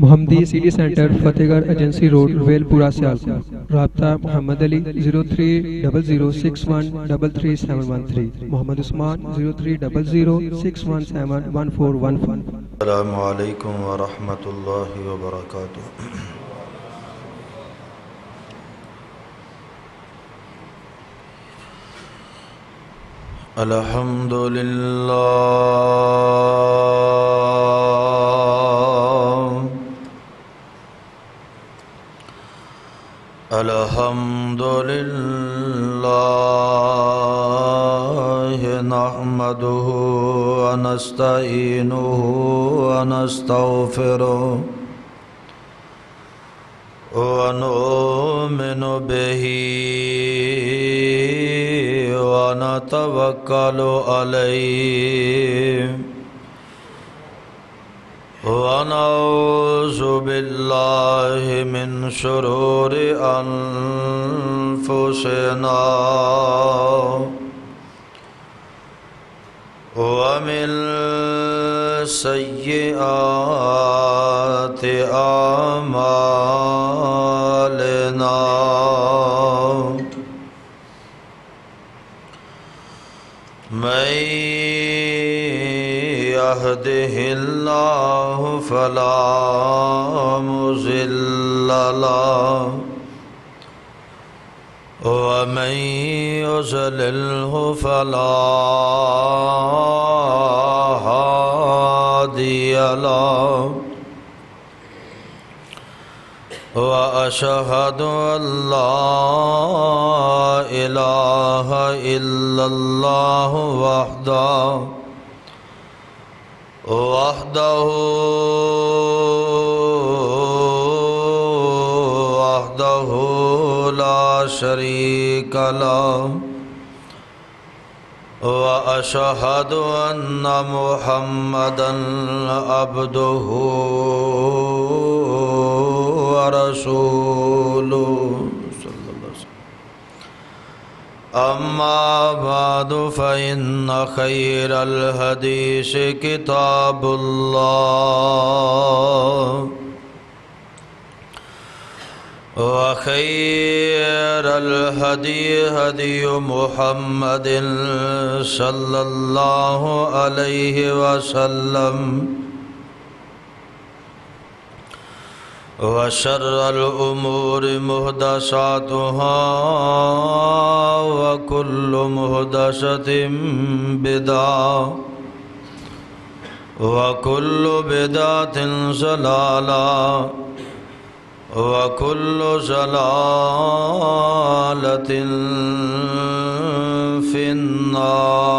محمدی city centre فتح گڑھ agency road well پورہ سیالکوٹ۔ رابطہ محمد علی 030061337113، محمد عثمان 030061711415۔ السلام علیکم ورحمۃ اللہ وبرکاتہ۔ الحمد للہ الحمد للہ نحمده ونستعینه ونستغفره ونؤمن به ونتوکل علیہ ونعوذ باللہ من شرور انفسنا ومن سیئات اعمالنا من يهده الله فلا مضل له ومن يضلله فلا هادي له وأشهد أن لا إله إلا الله وحده لا شريك له وأشهد أن محمدا عبده ورسوله صلى الله عليه وسلم۔ أما بعد فإن خير الحديث كتاب الله وخير الهدي هدي محمد صلى الله عليه وسلم وشر الأمور محدثاتها وكل محدثة بدعة وكل بدعة ضلالة وكل ضلالة في النار۔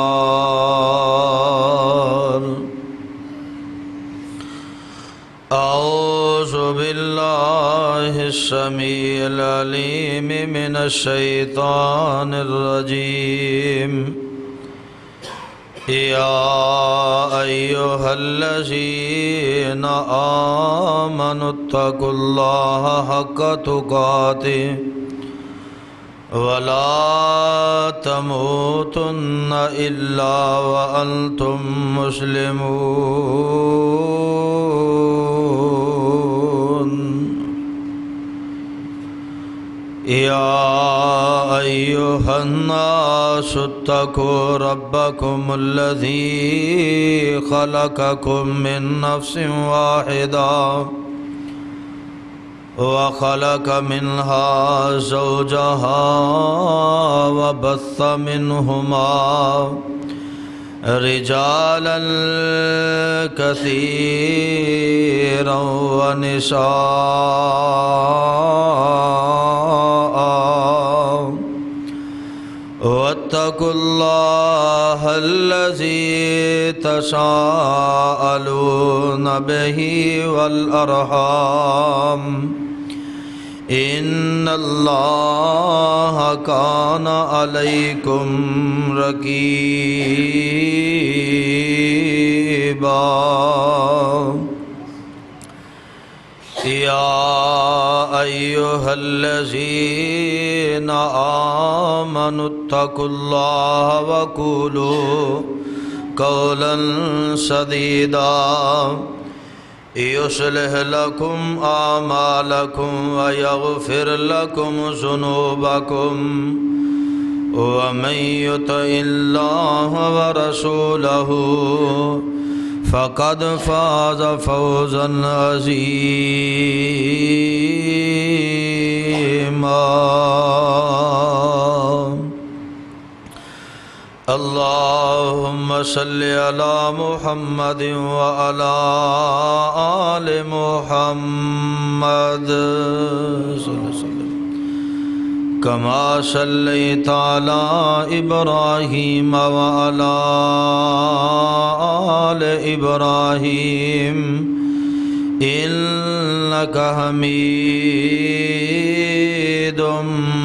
أعوذ بالله السميع العليم من الشيطان الرجيم۔ يا أيها الذين آمنوا اتقوا الله حق تقاته ولا تموتن إلا وأنتم مسلمون۔ يا أيها الناس اتقوا ربكم الذي خلقكم من نفس واحدة وخلق منها زوجها وبث منهما رجالا كثيرا ونساء، واتقوا الله الذي تساءلون به والأرحام إن الله كان عليكم رقيبا۔ يا أيها الذين آمنوا اتقوا الله وقولوا قولا سديدا يصلح لكم أعمالكم ويغفر لكم ذنوبكم ومن يطع الله ورسوله فقد فاز فوزا عظيما اللهم صل على محمد وعلى آل محمد صلى الله عليه وسلم كما صليت على إبراهيم وعلى آل إبراهيم إنك حميد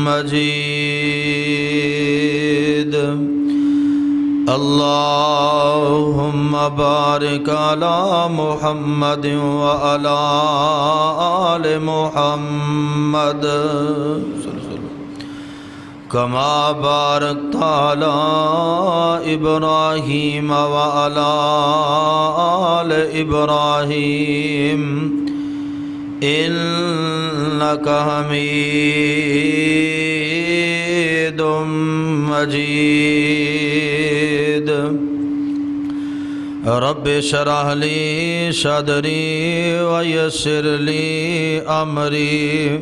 مجيد اللهم بارك على محمد وعلى آل محمد كما باركت على إبراهيم وعلى آل إبراهيم إنك حميد مجيد رب اشرح لي صدري ويسر لي أمري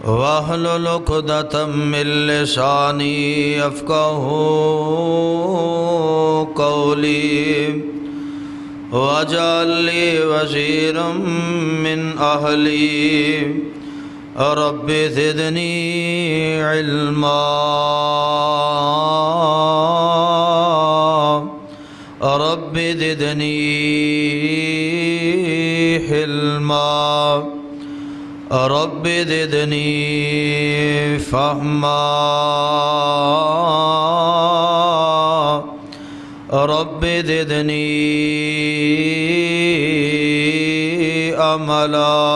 واحلل عقدة من لساني يفقهوا قولي واجعل لي وزيرا من أهلي رب زدني علما رب زدني حلما رب زدني فهما رب زدني عملا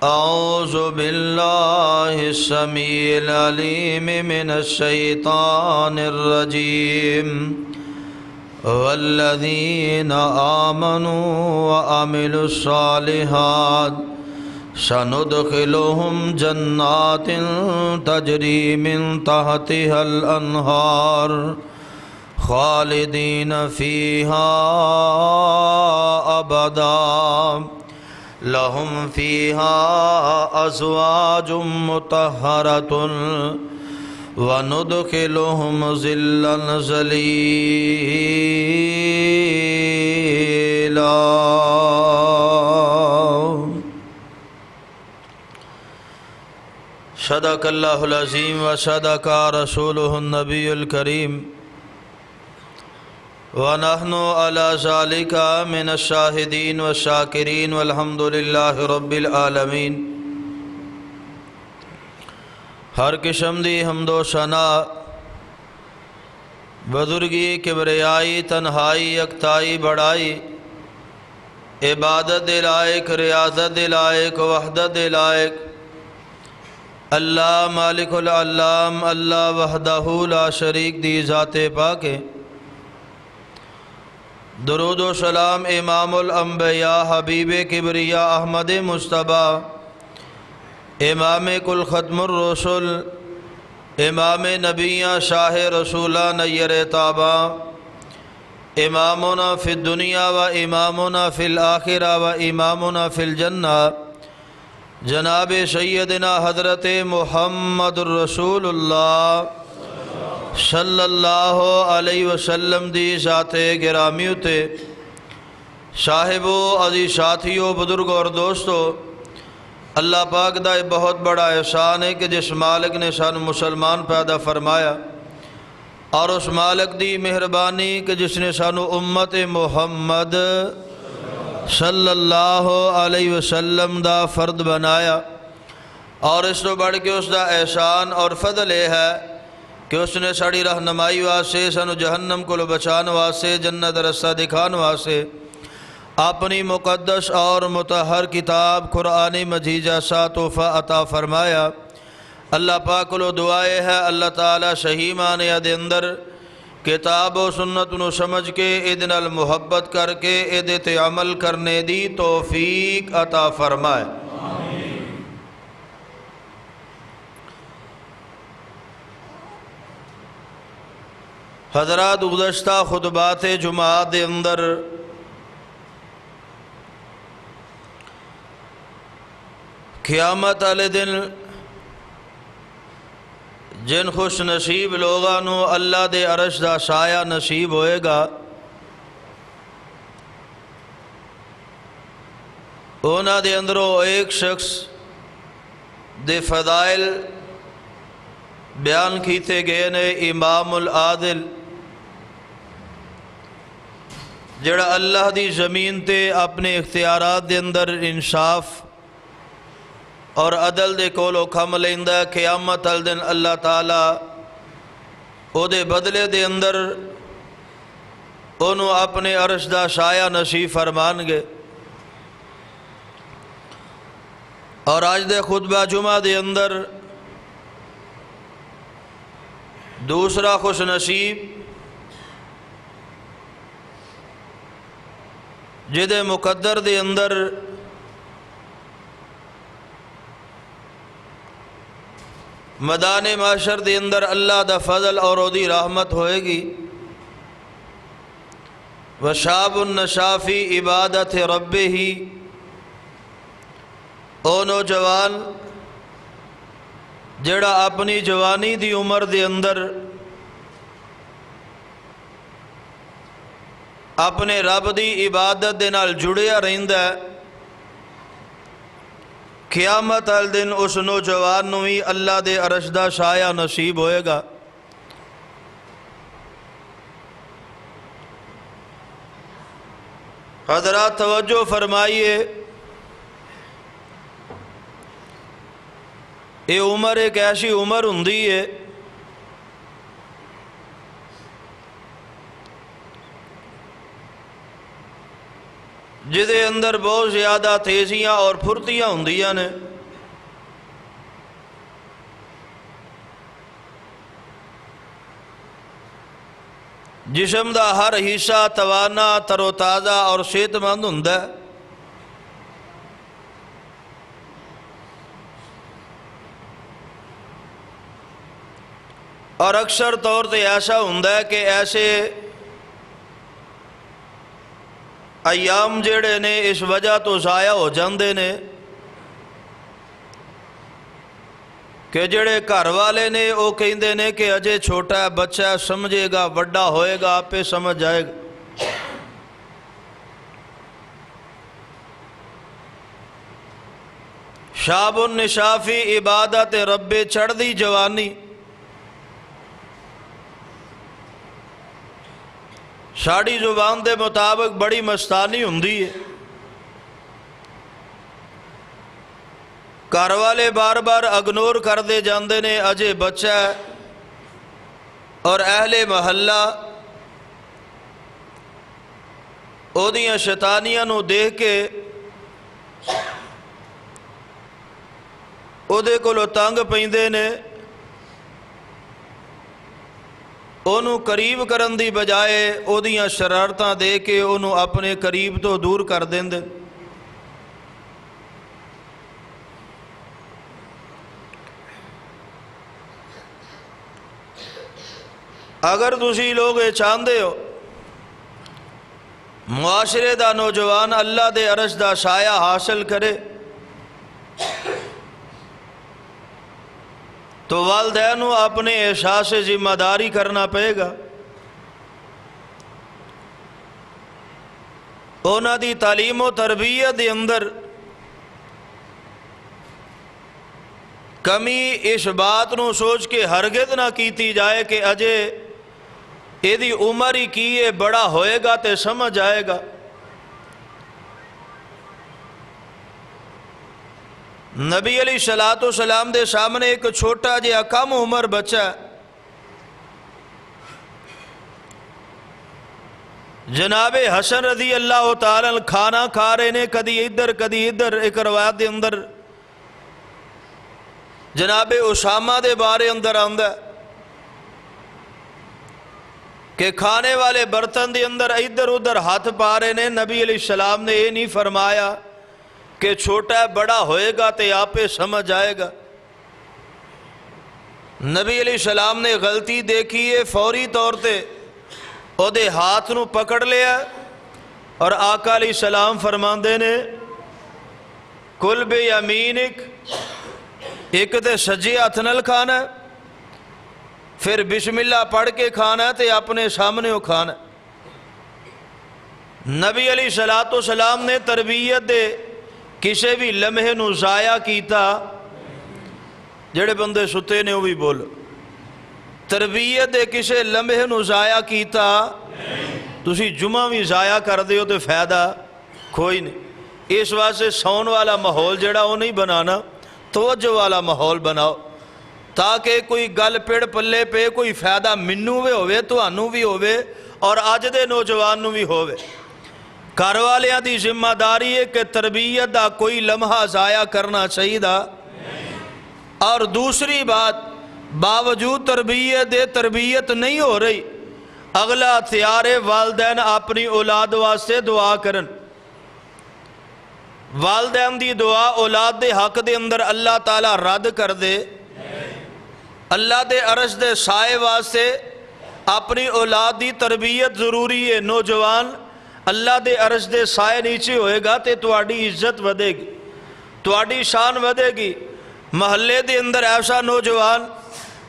أعوذ بالله السميع العليم من الشيطان الرجيم والذين آمنوا وعملوا الصالحات سندخلهم جنات تجري من تحتها الأنهار خالدين فيها أبدا لهم فيها أزواج مطهرة وندخلهم ظلا ظليلا صدق الله العظيم وصدق رسوله النبي الكريم ونحن على ذلك من الشاهدين والشاكرين والحمد لله رب العالمين ہر قسم دی حمد و ثنا بزرگی کبریائی تنہائی یکتائی بڑائی عبادت لائق ریاضت لائق وحدت لائق اللہ مالک العلام اللہ وحدہ لا شریک دی ذات پاک درود و سلام امام الانبیاء حبیب کبریاء احمد مصطفیٰ امام کل ختم الرسل امام نبیاں شاہ رسولہ نیر تابہ امامنا فی الدنیا و امامنا فی الآخرہ و امامنا فی الجنہ جناب سیدنا حضرت محمد الرسول اللہ صلی اللہ علیہ وسلم دی ذات گرامی تے صاحبو عزیز ساتھیو بزرگوں اور دوستو اللہ پاک دا ایک بہت بڑا احسان ہے کہ جس مالک نے سانو مسلمان پیدا فرمایا اور اس مالک دی مہربانی کہ جس نے سانو امت محمد صلی اللہ علیہ وسلم دا فرد بنایا اور اس تو بڑھ کے اس دا احسان اور فضل یہ ہے کہ اس نے ساڑی رہنمائی واسطے سانو جہنم کو بچان واسطے جنت رستہ دکھان واسطے اپنی مقدس اور مطہر کتاب قرآن مجید جیسا تحفہ عطا فرمایا۔ اللہ پاک کو دعائے ہے اللہ تعالیٰ صحیح معنی دے اندر کتاب و سنت نو سمجھ کے ادن محبت کر کے ادے تے عمل کرنے دی توفیق عطا فرمائے۔ حضرات، گزشتہ خطبات جمعہ دے اندر قیامت والے دن جن خوش نصیب لوگانو اللہ دے عرش دا سایہ نصیب ہوئے گا، اونا دے اندروں ایک شخص دے فضائل بیان کیتے گئے نے، امام العادل، جڑا اللہ دی زمین تے اپنے اختیارات دے اندر انصاف اور عدل دے کولو کھم لیندا ہے۔ قیامت ال دن اللہ تعالیٰ او دے بدلے دے اندر انہوں اپنے عرش دا سایہ نصیب فرمان گے۔ اور آج دے خطبہ جمعہ دے اندر دوسرا خوش نصیب جدے مقدر دے اندر میدان معاشر دے اندر اللہ دا فضل اور دی رحمت ہوئے گی۔ وشاب النشا فی عبادت ربہ، او نوجوان جڑا اپنی جوانی دی عمر دے اندر اپنے رب دی عبادت دے نال جڑیا رہندا ہے، قیامت ال دن اس نوجوان نو ہی اللہ دے عرش دا سایہ نصیب ہوئے گا۔ حضرات توجہ فرمائیے، یہ عمر ایک ایسی عمر ہوندی ہے جدے اندر بہت زیادہ تیزیاں اور پھرتیاں ہوندیاں نے۔ جسم دا ہر حصہ توانا، تر و تازہ اور صحت مند ہوندا ہے۔ اور اکثر طور تے ایسا ہوندا ہے کہ ایسے ایام جڑے نے اس وجہ تو ضائع ہو جاندے نے کہ جڑے گھر والے نے وہ کہندے نے کہ اجے چھوٹا ہے، بچہ ہے، سمجھے گا، بڑا ہوئے گا، آپ پہ سمجھ جائے گا۔ شاب النشا فی عبادت رب، چڑھ دی جوانی ساڑی زبان دے مطابق بڑی مستانی ہوندی ہے۔ گھر والے بار بار اگنور کر دے جاندے نے، اجے بچہ ہے، اور اہل محلہ او دیاں شیطانیاں نو دیکھ کے او دے کولو تنگ پیندے نے، انہوں قریب کرن دی بجائے او دیاں شرارتاں دے کے انہوں اپنے قریب تو دور کر دیں دے۔ اگر تسی لوگ یہ چاہندے ہو معاشرے دا نوجوان اللہ دے عرش دا سایہ حاصل کرے، تو والدین اپنے احساس ذمہ داری کرنا پڑے گا۔ اونا دی تعلیم و تربیت دے اندر کمی اس بات نو سوچ کے ہرگز نہ کیتی جائے کہ اجے ایدی عمر ہی کی ہے، بڑا ہوئے گا تے سمجھ آئے گا۔ نبی علیہ السلام دے سامنے ایک چھوٹا جہا کم عمر بچہ جناب حسن رضی اللہ تعالی عنہ کھانا کھا رہے نے، کدی ادھر ایک روایت دے اندر جناب اسامہ دے بارے اندر آندا ہے کہ کھانے والے برتن دے اندر ادھر ادھر ہاتھ پا رہے نے، نبی علیہ السلام نے یہ نہیں فرمایا کہ چھوٹا ہے بڑا ہوئے گا تے آپے سمجھ آئے گا۔ نبی علیہ السلام نے غلطی دیکھی ہے، فوری طور تے او دے ہاتھ نو پکڑ لیا، اور آقا علیہ السلام فرماندے نے کل بے یمینک، ایک تے سجے ہاتھ نال کھانا ہے، پھر بسم اللہ پڑھ کے کھانا ہے تے اپنے سامنے ہو کھانا ہے۔ نبی علیہ السلام نے تربیت دے کسے بھی لمحے نو ضائع کیتا، جڑے بندے ستے نے وہ بھی بولو، تربیت دے کسے لمحے نو ضائع کیتا، تسی جمعہ بھی ضائع کر دیو تو فائدہ کوئی نہیں۔ اس واسطے سون والا ماحول جڑا وہ نہیں بنانا، توجہ والا ماحول بناؤ، تاکہ کوئی گل پیڑ پلے پہ کوئی فائدہ منو بھی ہوئے تو انو بھی ہوئے اور آج دے نوجوان نو بھی ہوئے۔ گھر والیاں دی ذمہ داری ہے کہ تربیت دا کوئی لمحہ ضائع کرنا چاہیے دا۔ اور دوسری بات، باوجود تربیت نہیں ہو رہی، اگلا ہتھیار ہے والدین اپنی اولاد واسطے دعا کرن۔ والدین دی دعا اولاد دے حق دے اندر اللہ تعالیٰ رد کر دے۔ اللہ دے عرش دے سائے واسطے اپنی اولاد دی تربیت ضروری ہے۔ نوجوان اللہ دے عرش دے سائے نیچے ہوئے گا تے تواڈی عزت ودے گی، تواڈی شان ودے گی۔ محلے دے اندر ایسا نوجوان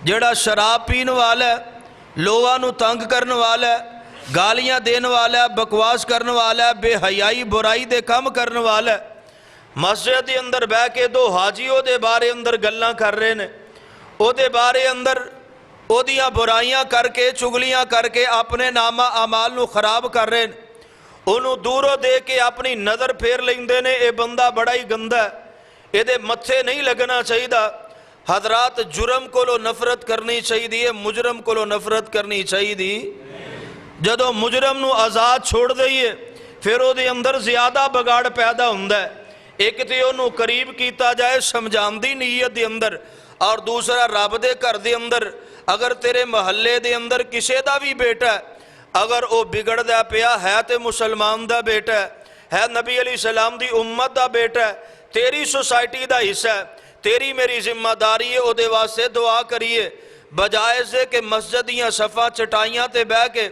جڑا شراب پین والا ہے، لوگاں نو تنگ کرن والا ہے، گالیاں دین والا ہے، بکواس کرن والا ہے، بے حیائی برائی دے کام کرن والا ہے، مسجد دے اندر بہ کے دو حاجی او دے بارے اندر گلاں کر رہے نے، او دے بارے اندر او دیاں برائیاں کر کے چگلیاں کر کے اپنے نامہ اعمال نو خراب کر رہے نے، انہوں دوروں دے کے اپنی نظر پھیر لیندے نے، اے بندہ بڑا ہی گندا ہے، اے دے متھے نہیں لگنا چاہیے دا۔ حضرات جرم کو لو نفرت کرنی چاہیے دی، مجرم کو لو نفرت کرنی چاہیے دی۔ جدو مجرم نو آزاد چھوڑ دئیے پھر او دے اندر زیادہ بگاڑ پیدا ہوندہ ہے۔ ایک تے انہوں قریب کیتا جائے سمجھان دی نیت دے اندر، اور دوسرا رب دے گھر دے اندر اگر تیرے محلے دے اندر کسے دا بھی بیٹا ہے، اگر او بگڑ دا پیا ہے تے مسلمان دا بیٹا ہے نبی علیہ السلام دی امت دا بیٹا ہے، تیری سوسائٹی دا حصہ ہے، تیری میری ذمہ داری ہے او دے واسطے دعا کریے، بجائے سے کہ مسجدیاں صفا چٹائیاں تے بہ کے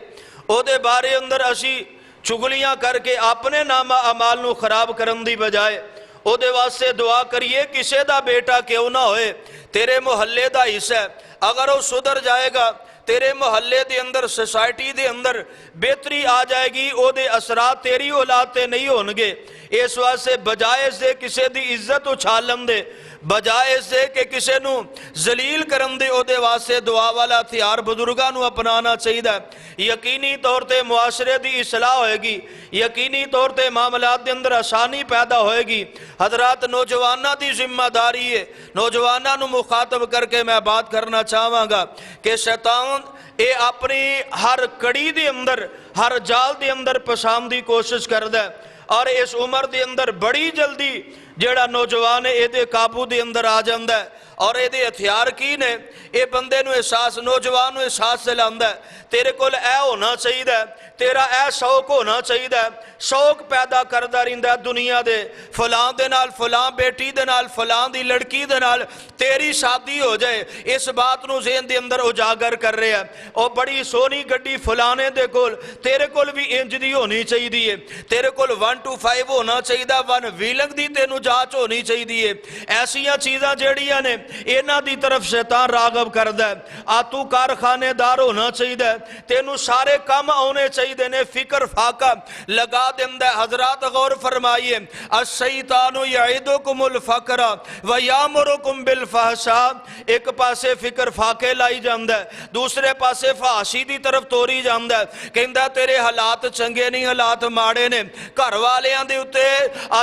او دے بارے اندر اسی چگلیاں کر کے اپنے نامہ اعمال نو خراب کرن دی بجائے او دے واسطے دعا کریے۔ کسے دا بیٹا کیوں نہ ہوئے، تیرے محلے دا حصہ ہے، اگر وہ سدھر جائے گا تیرے محلے دے اندر سوسائٹی دے اندر بہتری آ جائے گی، او دے اثرات تیری اولاد تے نہیں ہونگے۔ اس واسطے بجائے سے کسے دی عزت اچھالن دے، بجائے سے کہ کسے نو ذلیل کرن دے، او دے واسطے دعا والا ہتھیار بزرگاں نو اپنانا چاہیے۔ یقینی طور تے معاشرے دی اصلاح ہوئے گی، یقینی طور تے معاملات دے اندر آسانی پیدا ہوئے گی۔ حضرات نوجوانہ دی ذمہ داری ہے، نوجوانہ نو مخاطب کر کے میں بات کرنا چاہواں گا کہ شیطان اے اپنی ہر کڑی دے اندر، ہر جال دے اندر پسام دی کوشش کردہ ہے، اور اس عمر دے اندر بڑی جلدی جیڑا نوجوان ہے اے دے قابو دے اندر آ جاندہ ہے، اور اے دے ہتھیار کی نے اے بندے نو احساس، نوجوان نو احساس سے لاندہ ہے تیرے کول اے ہونا چاہیے، تیرا اے شوق ہونا چاہیے، شوق پیدا کردہ رہندہ دنیا دے، فلان دے نال فلان بیٹی دے نال فلان دی لڑکی دے نال تیری شادی ہو جائے، اس بات نو ذہن دے اندر اجاگر کر رہے ہیں۔ اور بڑی سونی گڈی فلانے دے کول، تیرے کول بھی انج دی ہونی چاہیے، تیرے کول 1 to 5 ہونا چاہیے، 1 ویلنگ دی تینو جانچ ہونی چاہیے۔ ایسیاں چیزاں جیڑیاں نے اینا دی طرف شیطان راغب کردہ ہے۔ آتو کارخانے دار ہونا چاہیے، تینو سارے کام آنے چاہیے نے، فکر فاقہ لگا دیندہ ہے۔ حضرات غور فرمائیے، الشیطان یعیدکم الفقر ویامرکم بالفحشاء، ایک پاسے فکر فاقے لائی جاندہ ہے، دوسرے پاسے فحاشی دی طرف توری جاندہ ہے، کہندہ تیرے حالات چنگے نہیں، حالات ماڑے نے، گھر والیاں دے اتے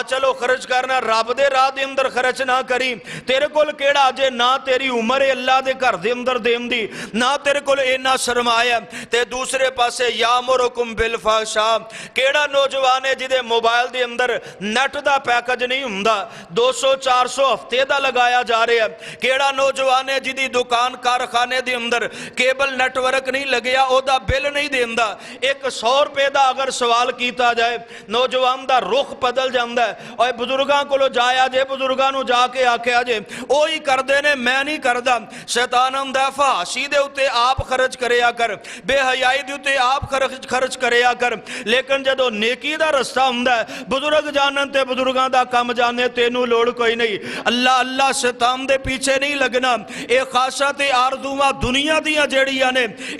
چلو خرچ کرنا، رب دے راہ دے اندر خرچ نہ کری، تیرے کول کیڑا ਜੇ ਨਾ ਤੇਰੀ ਉਮਰ ਹੈ ਅੱਲਾ ਦੇ ਘਰ ਦੇ ਅੰਦਰ ਦੇਣ ਦੀ, ਨਾ ਤੇਰੇ ਕੋਲ ਇੰਨਾ ਸਰਮਾਇਆ, ਤੇ ਦੂਸਰੇ ਪਾਸੇ ਯਾਮੁਰਕੁਮ ਬਿਲ ਫਾਹਸ਼ਾ, ਕਿਹੜਾ ਨੌਜਵਾਨ ਹੈ ਜਿਹਦੇ ਮੋਬਾਈਲ ਦੇ ਅੰਦਰ ਨੈਟ ਦਾ ਪੈਕੇਜ ਨਹੀਂ ਹੁੰਦਾ, 200-400 ਹਫ਼ਤੇ ਦਾ ਲਗਾਇਆ ਜਾ ਰਿਹਾ? ਕਿਹੜਾ ਨੌਜਵਾਨ ਹੈ ਜਿਹਦੀ ਦੁਕਾਨ ਕਾਰਖਾਨੇ ਦੇ ਅੰਦਰ ਕੇਬਲ ਨੈਟਵਰਕ ਨਹੀਂ ਲੱਗਿਆ, ਉਹਦਾ ਬਿੱਲ ਨਹੀਂ ਦੇਂਦਾ? 100 ਰੁਪਏ ਦਾ ਅਗਰ ਸਵਾਲ ਕੀਤਾ ਜਾਏ, ਨੌਜਵਾਨ ਦਾ ਰੁਖ ਬਦਲ ਜਾਂਦਾ ਹੈ। ਓਏ ਬਜ਼ੁਰਗਾਂ ਕੋਲੋਂ ਜਾਇਆ ਜੇ, ਬਜ਼ੁਰਗਾਂ ਨੂੰ ਜਾ ਕੇ ਆਖਿਆ ਜੇ, ਉਹੀ ਕਰਦੇ ਨੇ, ਮੈਂ ਨਹੀਂ ਕਰਦਾ। ਸ਼ੈਤਾਨ ਆਂਦਾ ਫਹਾਸ਼ੀ ਦੇ ਉੱਤੇ ਆਪ ਖਰਚ ਕਰਿਆ ਕਰ, ਬੇਹਯਾਈ ਦੇ ਉੱਤੇ ਆਪ ਖਰਚ ਕਰਿਆ ਕਰ, ਲੇਕਿਨ ਜਦੋਂ ਨੇਕੀ ਦਾ ਰਸਤਾ ਹੁੰਦਾ ਹੈ, ਬਜ਼ੁਰਗ ਜਾਣਨ ਤੇ ਬਜ਼ੁਰਗਾਂ ਦਾ ਕੰਮ ਜਾਣੇ, ਤੈਨੂੰ ਲੋੜ ਕੋਈ ਨਹੀਂ। ਅੱਲਾ ਅੱਲਾ ਸ਼ੈਤਾਨ ਦੇ ਪਿੱਛੇ ਨਹੀਂ ਲੱਗਣਾ। ਇਹ ਖਾਸ਼ਾ ਤੇ ਆਰਜ਼ੂਆਂ ਦੁਨੀਆ ਦੀਆਂ ਜਿਹੜੀਆਂ ਨੇ,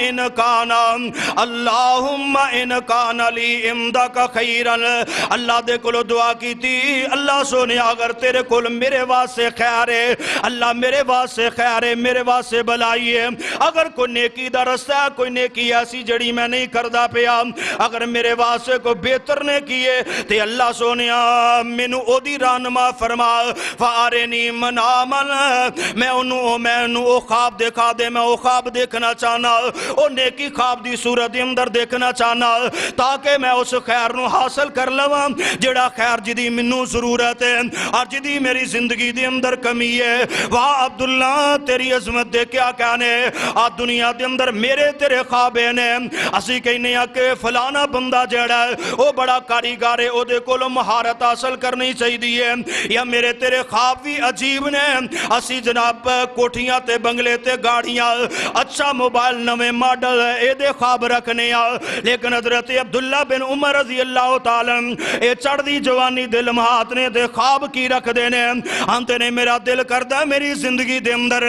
ان کانا اللہم ان کانا لی امدک خیرن اللہ دے کولو دعا کی تھی اللہ سونے اگر تیرے کول میرے واسطے خیر ہے اللہ میرے واسطے خیر ہے میرے واسطے بلائی ہے اگر کوئی نیکی دا رستہ ہے کوئی نیکی ایسی جڑی میں نہیں کردہ پیا اگر میرے واسطے کو بہتر نے کیے تے اللہ سونیا مینو او دی رہنما فرما فارنی منامن میں انہوں او خواب دیکھا دے میں او خواب دیکھنا چاہنا او نیکی خواب دی صورت اندر دیکھنا چاہنا تاکہ میں اس خیر نو حاصل کر لواں جڑا خیر جدی منو ضرورت ہے اور جدی میری زندگی دی اندر کمی ہے واہ عبداللہ تیری عظمت دے کیا کہنے آج دنیا دے اندر میرے تیرے خوابے نے اسی کہنے کہ فلانا بندہ جڑا ہے وہ بڑا کاریگر ہے او دے کولو مہارت حاصل کرنی چاہیے یا میرے تیرے خواب بھی عجیب نے اسی جناب کوٹھیاں تے بنگلے تے گاڑیاں اچھا موبائل نوے ماڈل اے دے خواب رکھنے لیکن حضرت عبداللہ بن عمر رضی اللہ تعالیٰ اے چڑھ دی جوانی دل لمحات نے دے خواب کی رکھ دینے ہنتے نے میرا دل کردہ میری زندگی دے اندر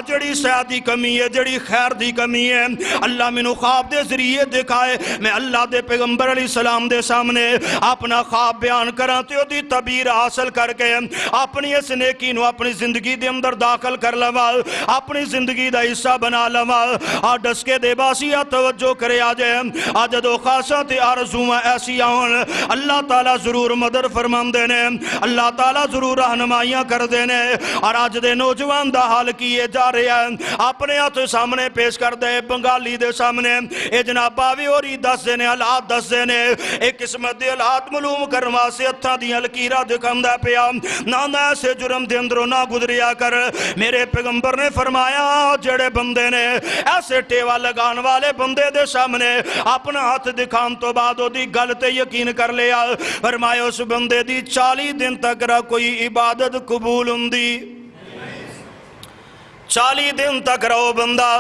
جڑی صحت دی کمی ہے جڑی خیر دی کمی ہے اللہ منو خواب دے ذریعے دکھائے میں اللہ دے پیغمبر علیہ السلام دے سامنے اپنا خواب بیان کرانتے ہو دی تعبیر حاصل کر کے اپنی اس نیکی نو اپنی زندگی دے اندر داخل کر لوا اپنی زندگی دا حصہ بنا لوا اور ڈس کے دے باسیہ توجہ کرے آجے آج دو خاصہ تے آرزویں ایسی آن اللہ تعالیٰ ضرور مدر فرمان دینے اللہ تعالیٰ ضرور رہنمائیاں کر دینے اور آج دے نوجوان دا حال کیے جا رہے ہیں اپنے ہاتھ سامنے پیش کر دے بنگالی دے سامنے اے جناب باوی اور دس دینے حالات دس دینے ایک قسمت دے حالات معلوم کروا سے اتھا دی ہلکیرہ دکھم دا پیا نہ ایسے جرم دے اندروں نہ گزریا کر میرے پیغمبر نے فرمایا جڑے بندے نے ایسے ٹیوا لگان والے بندے دے سامنے اپنا ہاتھ دکھان تو بعد دی گلتے یقین کر لیا فرمایا اس بندے دی 40 دن تک رہا کوئی عبادت قبول ہندی 40 دن تک رہو بندہ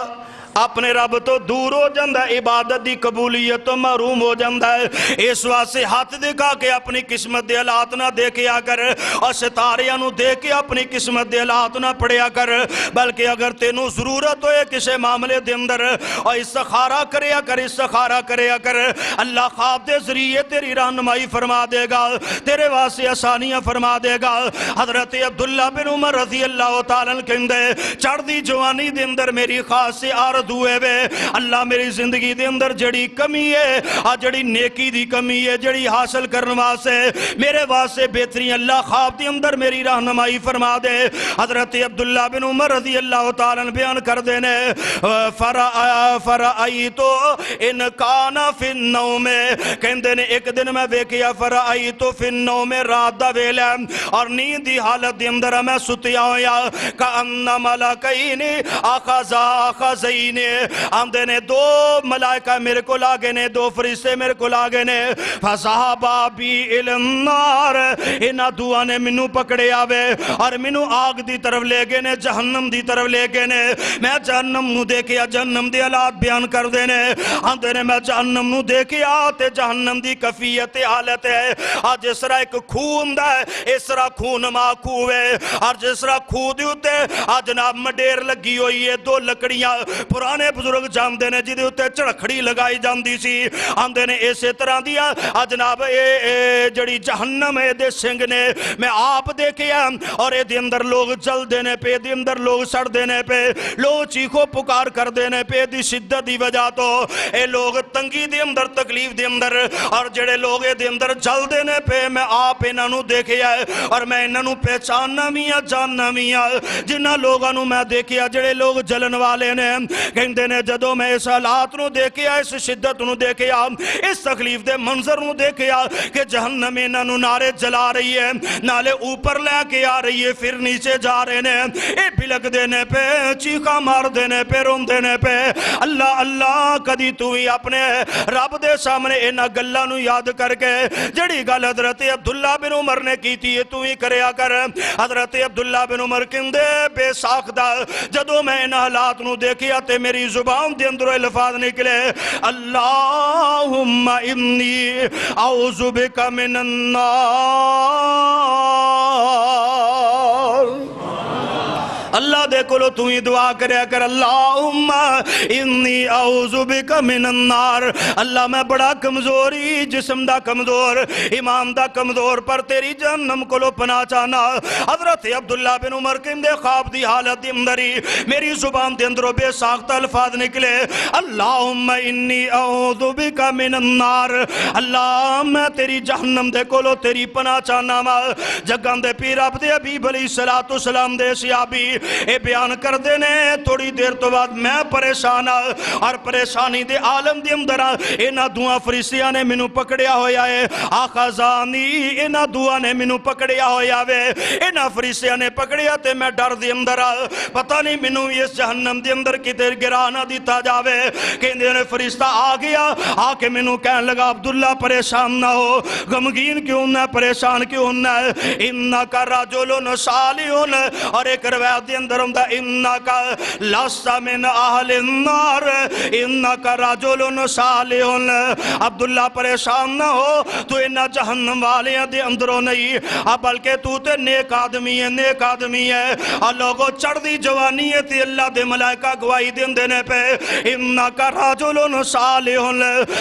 اپنے رب تو دور ہو جاندہ ہے عبادت دی قبولیت تو محروم ہو جاندہ ہے اس واسطے ہاتھ دکھا کے اپنی قسمت دے حالات نہ دیکھیا کر اور ستاریاں نو دیکھ کے اپنی قسمت دے حالات نہ پڑھیا کر بلکہ اگر تینوں ضرورت ہوئے کسے معاملے دے اندر اور استخارہ کریا کر اللہ خواب دے ذریعے تیری رہنمائی فرما دے گا تیرے واسطے آسانیاں فرما دے گا حضرت عبداللہ بن عمر رضی اللہ تعالیٰ کہندے چڑھ دی جوانی دے اندر میری خاص سے دوئے بے اللہ میری زندگی دے اندر جڑی کمی ہے جڑی نیکی دی کمی ہے جڑی حاصل کرنے واسے میرے واسے بہترین اللہ خواب دے اندر میری رہنمائی فرما دے حضرت عبداللہ بن عمر رضی اللہ تعالیٰ بیان کر دینے فرآئیتو ان کانا فی النوم کہندے نے ایک دن میں ویکیا فرآئیتو فی النوم رات دا ویلے اور نیند دی حالت دے اندر میں ستیا ہویا کأن ملکین آخذین آمدے نے 2 ملائکہ میرے کو لاگے نے 2 فرشتے میرے کو لاگے نے فصحابہ بی النار انہا دعا نے منو پکڑے آوے اور منو آگ دی طرف لے گئے نے جہنم دی طرف لے گئے نے میں جہنم نو دیکھیا جہنم دی حالات بیان کر دینے آمدے نے میں جہنم نو دیکھیا تے جہنم دی کفیت حالت ہے آج جس طرح ایک خون دا ہے اس طرح خون ماں کھوے اور جس طرح خو دی ہوتے آج جناب مڈیر لگی ہوئی ہے 2 لکڑیاں پرانے بزرگ جاندے نے جدے ہوتے چڑکھڑی لگائی جاندی سی آندے نے ایسے طرح دیا جناب جڑی جہنم ہے دے سنگ نے میں آپ دیکھیا اور اے دے اندر لوگ جل دینے پہ دے اندر لوگ سڑ دینے پہ لوگ چیخو پکار کر دینے پہ دی شدت دی وجہ تو اے لوگ تنگی دے اندر تکلیف دے اندر اور جڑے لوگ دے اندر جل دینے پہ میں آپ انہوں دیکھیا اور میں انہوں پہچاننا میاں جاننا میاں جنہ لوگوں میں دیکھیا جڑے لوگ جلن والے نے کہندے نے جدو میں اس حالات نو دیکھیا اس شدت نو دیکھیا اس تکلیف دے منظر نو دیکھیا کہ جہنم انہوں نارے جلا رہی ہے نالے اوپر لے کے آ رہی ہے پھر نیچے جا رہے نے اے بلک دینے پہ چیخا مار دینے پہ رون دینے پہ اللہ اللہ کدی تو ہی اپنے رب دے سامنے انہا گلہ نو یاد کر کے جڑی گل حضرت عبداللہ بن عمر نے کی تھی تو ہی کریا کر حضرت عبداللہ بن عمر کندے بے ساختہ جدو میں انہا حالات نو دیکھیا تے میری زبان دے اندر الفاظ نکلے اللہم انی اعوذ بک من النار اللہ دے کلو تو ہی دعا کریا کر اللہم انی اعوذ بک من النار اللہ میں بڑا کمزوری جسم دا کمزور ایمان دا کمزور پر تیری جہنم کو لو پناہ چاہنا حضرت عبداللہ بن عمر کے اندے خواب دی حالت دی اندری میری زبان دے اندروں بے ساختہ الفاظ نکلے اللہم انی اعوذ بک من النار اللہ میں تیری جہنم دے کو لو تیری پناہ چاہنا جگان دے پیر عبد حبیب علیہ السلام دے صحابی اے بیان کر دینے تھوڑی دیر تو بعد میں پریشان اور پریشانی دے عالم دے اندر اینا دعا فرشتیاں نے منو پکڑیا ہویا ہے آقا زانی اینا دعا نے منو پکڑیا ہویا ہے اینا فرشتیاں نے پکڑیا تے میں ڈر دے اندر پتہ نہیں منو اس جہنم دے اندر کی تیر گرانا دیتا جاوے کہ اندر فرشتہ آ گیا آ کے منو کہنے لگا عبداللہ پریشان نہ ہو غمگین کیوں نہ پریشان کیوں نہ انکا رجل صالح اور ایک روایت دے اندر ہمدہ انکا لسا من اہل النار انکا رجل صالح عبداللہ پریشان نہ ہو تو انہا جہنم والیاں دے اندروں نہیں بلکہ تو تے نیک آدمی ہے اور لوگوں چڑھ دی جوانی ہے تی اللہ دے ملائکہ گواہی دن دینے پہ انکا رجل صالح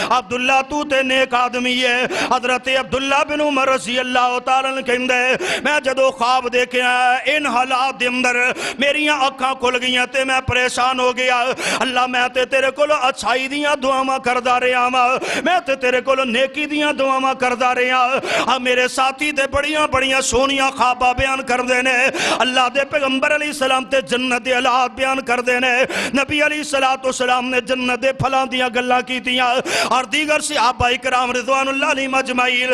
عبداللہ تو تے نیک آدمی ہے حضرت عبداللہ بن عمر رضی اللہ تعالیٰ کہندے میں جدو خواب دیکھے ان حالات دے اندر میریاں اکھاں کھل گئیاں تے میں پریشان ہو گیا اللہ میں تے تیرے کو اچھائی دیاں دعاواں کردہ رہا میں تے تیرے کو نیکی دیاں دعاواں کردہ رہا میرے ساتھی تے بڑیاں سونیاں خوابہ بیان کر دینے اللہ دے پیغمبر علیہ السلام تے جنت دے حالات بیان کر دینے نبی علیہ السلام نے جنت دے پھلاں دیاں گلہ کی دیاں اور دیگر صحابہ اکرام رضوان اللہ علیہ مجمعین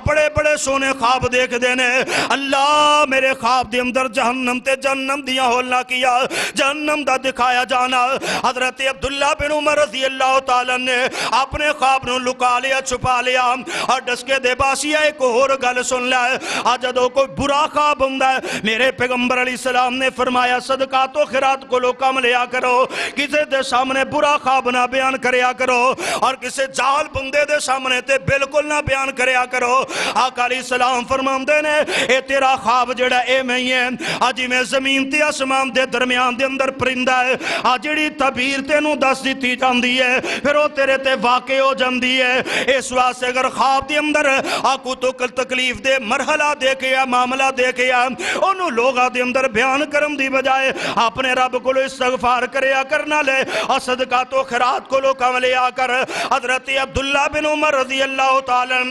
بڑے سونے خواب دیکھ دینے اللہ میرے خواب دے اندر جہنم دیاں ہولنا کیا جہنم دا دکھایا جانا حضرت عبداللہ بن عمر رضی اللہ تعالیٰ نے اپنے خواب نو لکا لیا چھپا لیا اور ڈس کے دے باسیا ایک اور گل سن لیا جدو کوئی برا خواب ہوں میرے پیغمبر علیہ السلام نے فرمایا صدقات و خیرات کو لو کم لیا کرو کسی دے سامنے برا خواب نہ بیان کریا کرو اور کسی جاہل بندے دے سامنے تے بالکل نہ بیان کریا کرو آقا علیہ السلام فرمان دینے اے تیرا خواب جڑا اے میں ہی ہے آجی میں زمین تے اسمان دے درمیان دے اندر پرندہ ہے آجڑی تبیر تے نو دس دیتی جاندی ہے پھر وہ تیرے تے واقع ہو جاندی ہے اس واسطے اگر خواب دے اندر آکو تو کل تکلیف دے مرحلہ دیکھے یا معاملہ دیکھے یا انہوں لوگا دے اندر بیان کرم دی بجائے اپنے رب کو لو استغفار کریا کرنا لے اور صدقات و خیرات کو لو کم لیا کر حضرت عبداللہ بن عمر رضی اللہ تعالیٰ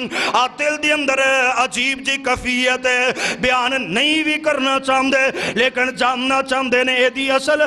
دل دے اندر عجیب جی کفیت بیان نہیں بھی کرنا چاہندے لیکن جاننا چاہندے نے ایدی اصل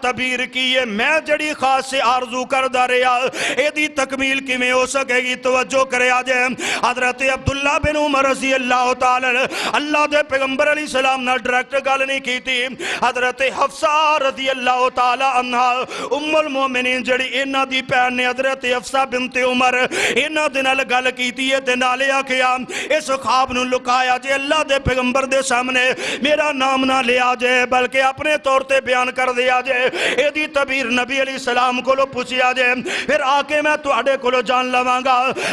تبیر کی ہے میں جڑی خاص سے آرزو کردہ رہا ایدی تکمیل کی میں ہو سکے گی توجہ کرے آجے حضرت عبداللہ بن عمر رضی اللہ تعالیٰ اللہ دے پیغمبر علیہ السلام نے ڈائریکٹ گل نہیں کی تھی حضرت حفصہ رضی اللہ تعالیٰ عنہ ام المومنین جڑی انہ دی پہن نے حضرت حفصہ بنت عمر انہ دنال گل کی تھی تے نالیا کیا اس خواب نو لکایا جے اللہ دے پیغمبر دے سامنے میرا نام نہ لیا جے بلکہ اپنے طور تے بیان کر دیا جے ایدی تبیر نبی علیہ السلام کو لو پوچھیا جے پھر آکے میں تو اڑے کو لو جان لواں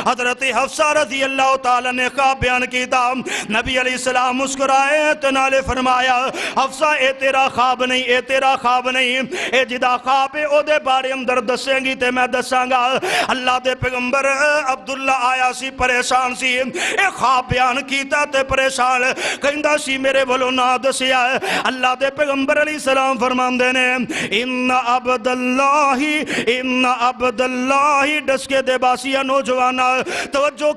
حضرت حفصہ رضی اللہ تعالیٰ نے خواب بیان کی تھا نبی علیہ السلام مسکرائے تنالے فرمایا حفصہ اے تیرا خواب نہیں اے جدا خواب او دے بارے اندر دسیں گی تے میں دساں گا اللہ دے پیغمبر عبداللہ آیا سی پریشان سی اے خواب بیان کیتا تے پریشان کہندہ سی میرے بھلو نہ دسیا اللہ دے پیغمبر علیہ السلام فرمان دینے ان عبداللہ ڈس کے دے باسیہ نوجوانا توجہ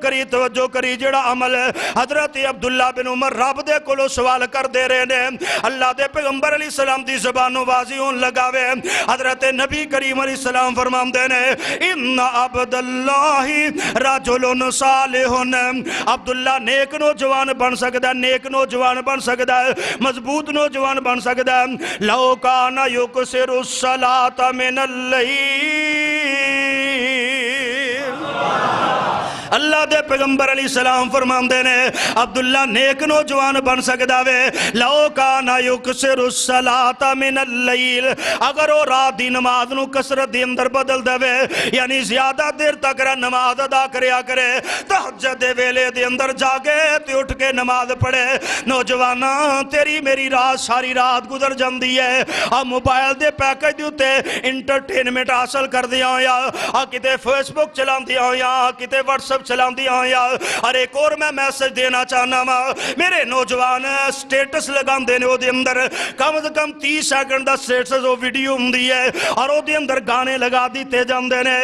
کری جڑا عمل حضرت عبداللہ بن عمر رب دے کلو سوال کر دے رہے نے اللہ دے پیغمبر علیہ السلام دی زبانوں واضحون لگاوے حضرت نبی کریم علیہ السلام فرمان دینے ان عبداللہ رجل صالح عبداللہ نیک نوجوان بن سکتا ہے مضبوط نوجوان بن سکتا ہے لو کان یکسر الصلاة من اللیل اللہ دے پیغمبر علیہ السلام فرماندے نے عبداللہ نیک نوجوان بن سکدا وے لو کان یکسر الصلاۃ من اللیل اگر وہ رات دی نماز نو کثرت دے اندر بدل دے یعنی زیادہ دیر تک نماز ادا کریا کرے تہجد دے ویلے دے اندر جاگے تے اٹھ کے نماز پڑھے نوجوانا تیری میری رات ساری رات گزر جاندی ہے موبائل دے پیکج دے تے انٹرٹینمنٹ حاصل کر دیا ہویا کتے فیس بک چلان دیا ہویا کتے واٹس ایپ چلان دیا ہویا اور ایک اور میں میسج دینا چاہنا میرے نوجوان سٹیٹس لگان دینے ہو دے اندر کم از کم 30 سیکنڈ دا سٹیٹس وہ ویڈیو ہوں دی ہے اور وہ دے اندر گانے لگا دیتے جان دینے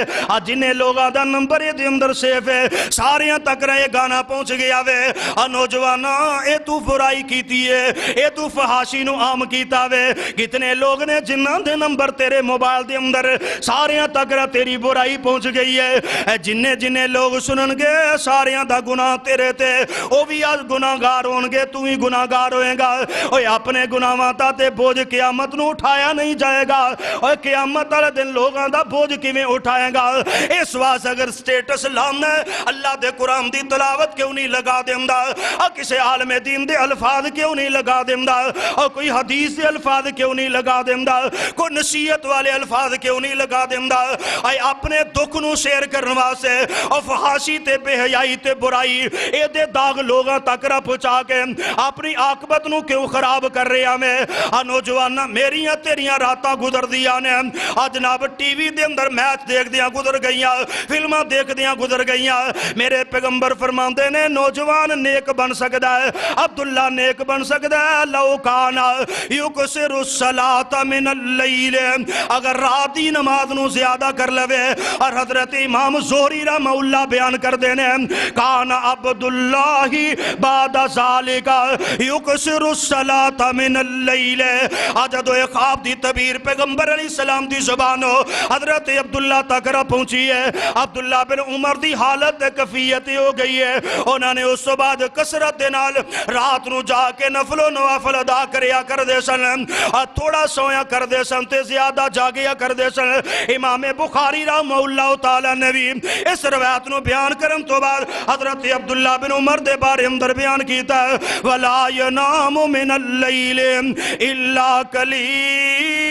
جنہیں لوگاں دا نمبر یہ دے اندر سیف ہے ساریاں تک رہے گانا پہنچ گیا وے نوجوانا اے تو برائی کیتی ہے اے تو فحاشی نو عام کیتا وے کتنے لوگ نے جنہاں دے نمبر تیرے موبائل دے اندر ساریاں تک رہے تیری برائی پہنچ گئی ہے جنہیں لوگ سنن گے ساریاں دا گناہ تیرے تے او بھی آج گناہگار ہونگے تو ہی گناہگار ہوئے گا اوہ اپنے گناہ ماتا تے بوجھ قیامت نو اٹھایا نہیں جائے گا اوہ قیامت والے دن لوگاں دا بوجھ کیویں اٹھائے گا اس واسطے اگر سٹیٹس لانا ہے اللہ دے قرآن دی تلاوت کیوں نہیں لگا دیندہ اور کسی عالم دین دے الفاظ کیوں نہیں لگا دیندہ اور کوئی حدیث دے الفاظ کیوں نہیں لگا دیندہ کوئی نصیحت والے الفاظ کیوں نہیں لگا دیندہ آئی اپنے دکھ نو شیئر کرنوا سے اور فحاشی تے بے حیائی تے برائی اے دے داغ لوگاں تک رہ پہنچا کے اپنی عاقبت نو کیوں خراب کر رہے ہمیں نوجوانہ میریاں تیریاں راتاں گزر دیا نے جناب ٹی وی دے اندر میچ دیکھ دیا گزر گئیاں فلمہ دیکھ دیا گزر گئیاں میرے پیغمبر فرماندے نے نوجوان نیک بن سکتا ہے عبداللہ نیک بن سکتا ہے لو کانا یکسر الصلاۃ من اللیل اگر رات دی نماز نو زیادہ کر لوے اور حضرت امام زہری رحمہ اللہ بیان کر دینے کانا عبداللہ بعد ذالک یکسر الصلاۃ من اللیل جدو ایک خواب دی تعبیر پیغمبر علیہ السلام دی زبانو حضرت عبداللہ تک رہ پہنچی ہے عبداللہ بن عمر دی حالت کفیتی ہو گئی ہے انہوں نے اس بعد کسرت دینال رات نو جا کے نفل و نوافل ادا کریا کر دے سن تھوڑا سویا کر دے سن تے زیادہ جاگیا کر دے سن امام بخاری رحمہ اللہ تعالی نے بھی اس روایت نو بیان کرن تو بعد حضرت عبداللہ بن عمر دے بارے اندر بیان کیتا ہے وَلَا يَنَامُ مِنَ اللَّيْلِ إِلَّا قَلِيلًا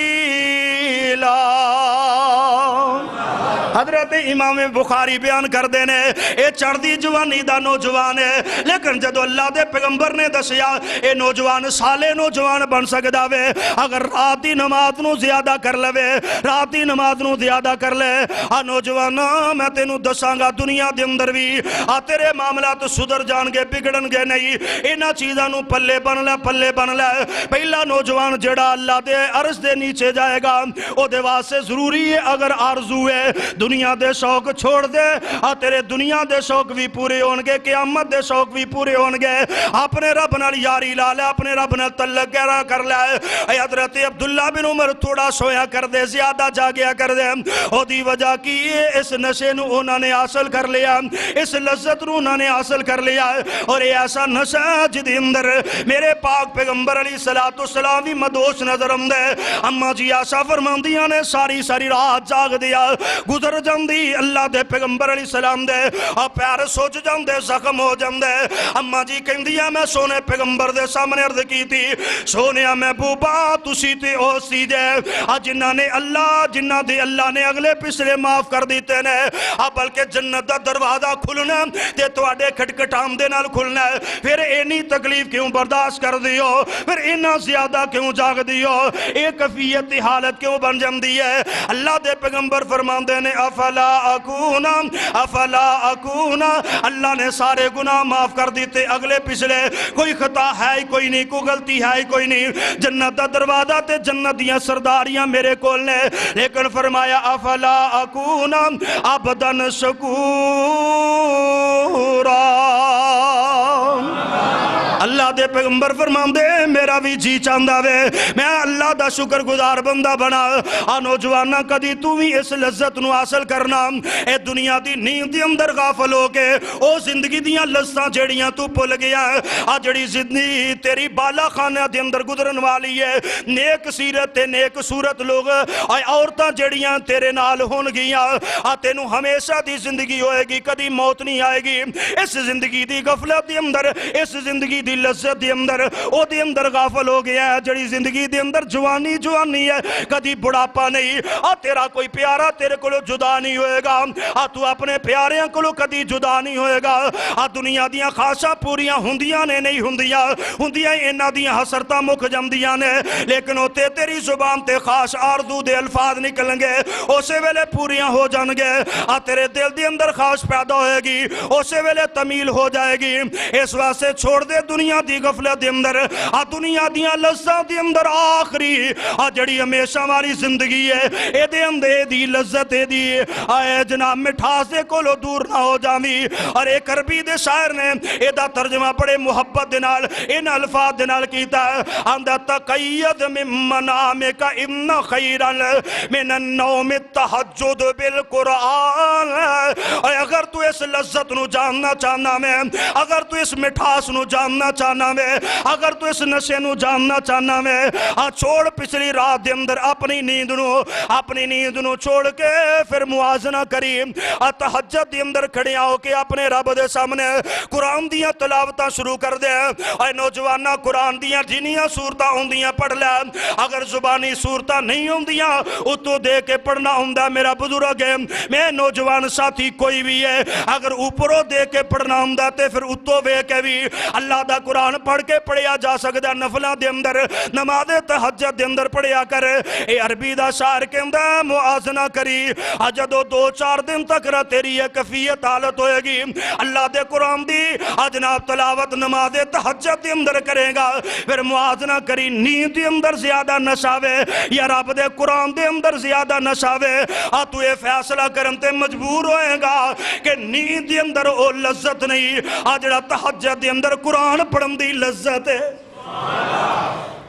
حضرت امام بخاری بیان کر دینے اے چڑھ دی جوانی دا نوجوان ہے لیکن جدو اللہ دے پیغمبر نے دسیا اے نوجوان سالے نوجوان بن سکدا وے اگر رات دی نماز نو زیادہ کر لے رات دی نماز نو زیادہ کر لے نوجوان میں تینو دساں گا دنیا دے اندر بھی تیرے معاملات سدھر جان گے بگڑن گے نہیں اینا چیزاں نو پلے بن لے پہلا نوجوان جڑا اللہ دے عرش دے نیچے جائے گا او دے واسطے ضروری ہے اگر آرزو ہے دنیا دے شوق چھوڑ دے تیرے دنیا دے شوق بھی پورے ہونگے قیامت دے شوق بھی پورے ہونگے اپنے رب نال یاری لا لے اپنے رب نال تعلق گہرا کر لے حضرت عبداللہ بن عمر تھوڑا سویا کر دے زیادہ جاگیا کر دے او دی وجہ کی اس نشے نو انہوں نے حاصل کر لیا اس لذت نو انہوں نے حاصل کر لیا اور یہ ایسا نشہ جدی اندر میرے پاک پیغمبر علیہ السلام بھی مدوش نظر آمدے اما جی آشا فرماندیاں نے ساری رات جاگ دیا گزر جاندی اللہ دے پیغمبر علیہ السلام دے اور پیر سوچ جاندے زخم ہو جاندے اما جی کہندیا میں سونے پیغمبر دے سامنے عرض کی تھی سونیا میں بوبا تسی تے او سی دے جنہ دے اللہ نے اگلے پچھلے معاف کر دیتے نے بلکہ جنت دا دروازہ کھلنا تے تواڈے کھٹکھٹام دے نال کھلنا پھر اینی تکلیف کیوں برداشت کر دیو پھر اینا زیادہ کیوں جاگ دیو ایک کفیت حالت کیوں بن جاندی ہے اللہ دے پیغمبر فرماندے نے افلا اکونا اللہ نے سارے گناہ معاف کر دیتے اگلے پچھلے کوئی خطا ہے کوئی نہیں کوئی غلطی ہے کوئی نہیں جنت دا دروازہ تے جنت دیاں سرداریاں میرے کول نے لیکن فرمایا افلا اکونا عبدن شکورا اللہ دے پیغمبر فرماندے میرا بھی جی چاہندا وے میں اللہ دا شکر گزار بندہ بنا آ نوجوانہ کدی تو بھی اس لذت نو حاصل کرنا اے دنیا دی نیند دی اندر غافل ہو کے او زندگی دیاں لذتاں جڑیاں تو بھول گیا آ جڑی زندگی تیری بالا خانہ دے اندر گزرن والی ہے نیک سیرت تے نیک صورت لوگ آئے عورتاں جڑیاں تیرے نال ہون گیاں آ تینوں ہمیشہ دی زندگی ہوئے گی کدی موت نہیں آئے گی اس زندگی دی غفلت دی اندر اس زندگی دی لذت دی اندر او دی اندر غافل ہو گیا ہے جڑی زندگی دی اندر جوانی ہے کدی بڑھاپا نہیں آ تیرا کوئی پیارا تیرے کولو جدا نہیں ہوئے گا آ تو اپنے پیاریاں کولو کدی جدا نہیں ہوئے گا آ دنیا دیاں خواہشاں پوریاں ہوندیاں نے نہیں ہوندیاں انہاں دیاں حسرتاں مک جاندیاں نے لیکن اوتے تیری زبان تے خاص آرزو دے الفاظ نکلن گے اسے ویلے پوریاں ہو جان گے آ تیرے دل دی اندر خواہش پیدا ہوئے گی اسے ویلے تمیل ہو جائے گی اس واسطے چھوڑ دے دنیا دی غفلت دی اندر آ دنیا دیاں لذت دی اندر آخری آ جڑی ہمیشہ ہماری زندگی ہے اے دے اندر دی لذت دی آئے جناب مٹھاس دے کولو دور نہ ہو جامی اور ایک عربی دے شاعر نے اے دا ترجمہ پڑے محبت دے نال ان الفاظ دے نال کیتا ہے اندہ تقید من منامک ان خیرا من النوم التحجد بالقرآن اگر تو اس لذت نو جاننا چاہنا میں اگر تو اس مٹھاس نو جاننا چاہنا میں اگر تو اس نشے نو جاننا چاہنا میں چھوڑ پچھلی رات دے اندر اپنی نیند نو چھوڑ کے پھر موازنہ کری تہجد دے اندر کھڑے ہو کے اپنے رب دے سامنے قرآن دیاں تلاوتاں شروع کر دے اے نوجوانہ قرآن دیاں جنیاں صورتاں ہوندیاں پڑھ لے اگر زبانی صورتاں نہیں ہوندیاں اتو دے کے پڑھنا ہوندہ میرا بزرگ ہے میں نوجوان ساتھی کوئی بھی ہے اگر اوپروں دے کے پڑھنا ہوندہ تے پھر اتو بے کے بھی اللہ دا قرآن پڑھ کے پڑھیا جا سکتا نفلہ دے اندر نماز تہجد دے اندر پڑھیا کر اے عربی دا شاعر کے اندر موازنہ کری جدو 2-4 دن تک رہ تیری یہ کفیت حالت ہوئے گی اللہ دے قرآن دی جناب تلاوت نماز تہجد دے اندر کرے گا پھر موازنہ کری نیند دے اندر زیادہ نشاوے یا رب دے قرآن دے اندر زیادہ نشاوے تو یہ فیصلہ کرن تے مجبور ہوئے گا کہ نیند دے اندر او لذت نہیں جڑا تہجد دے اندر قرآن پڑھن دی لذت ہے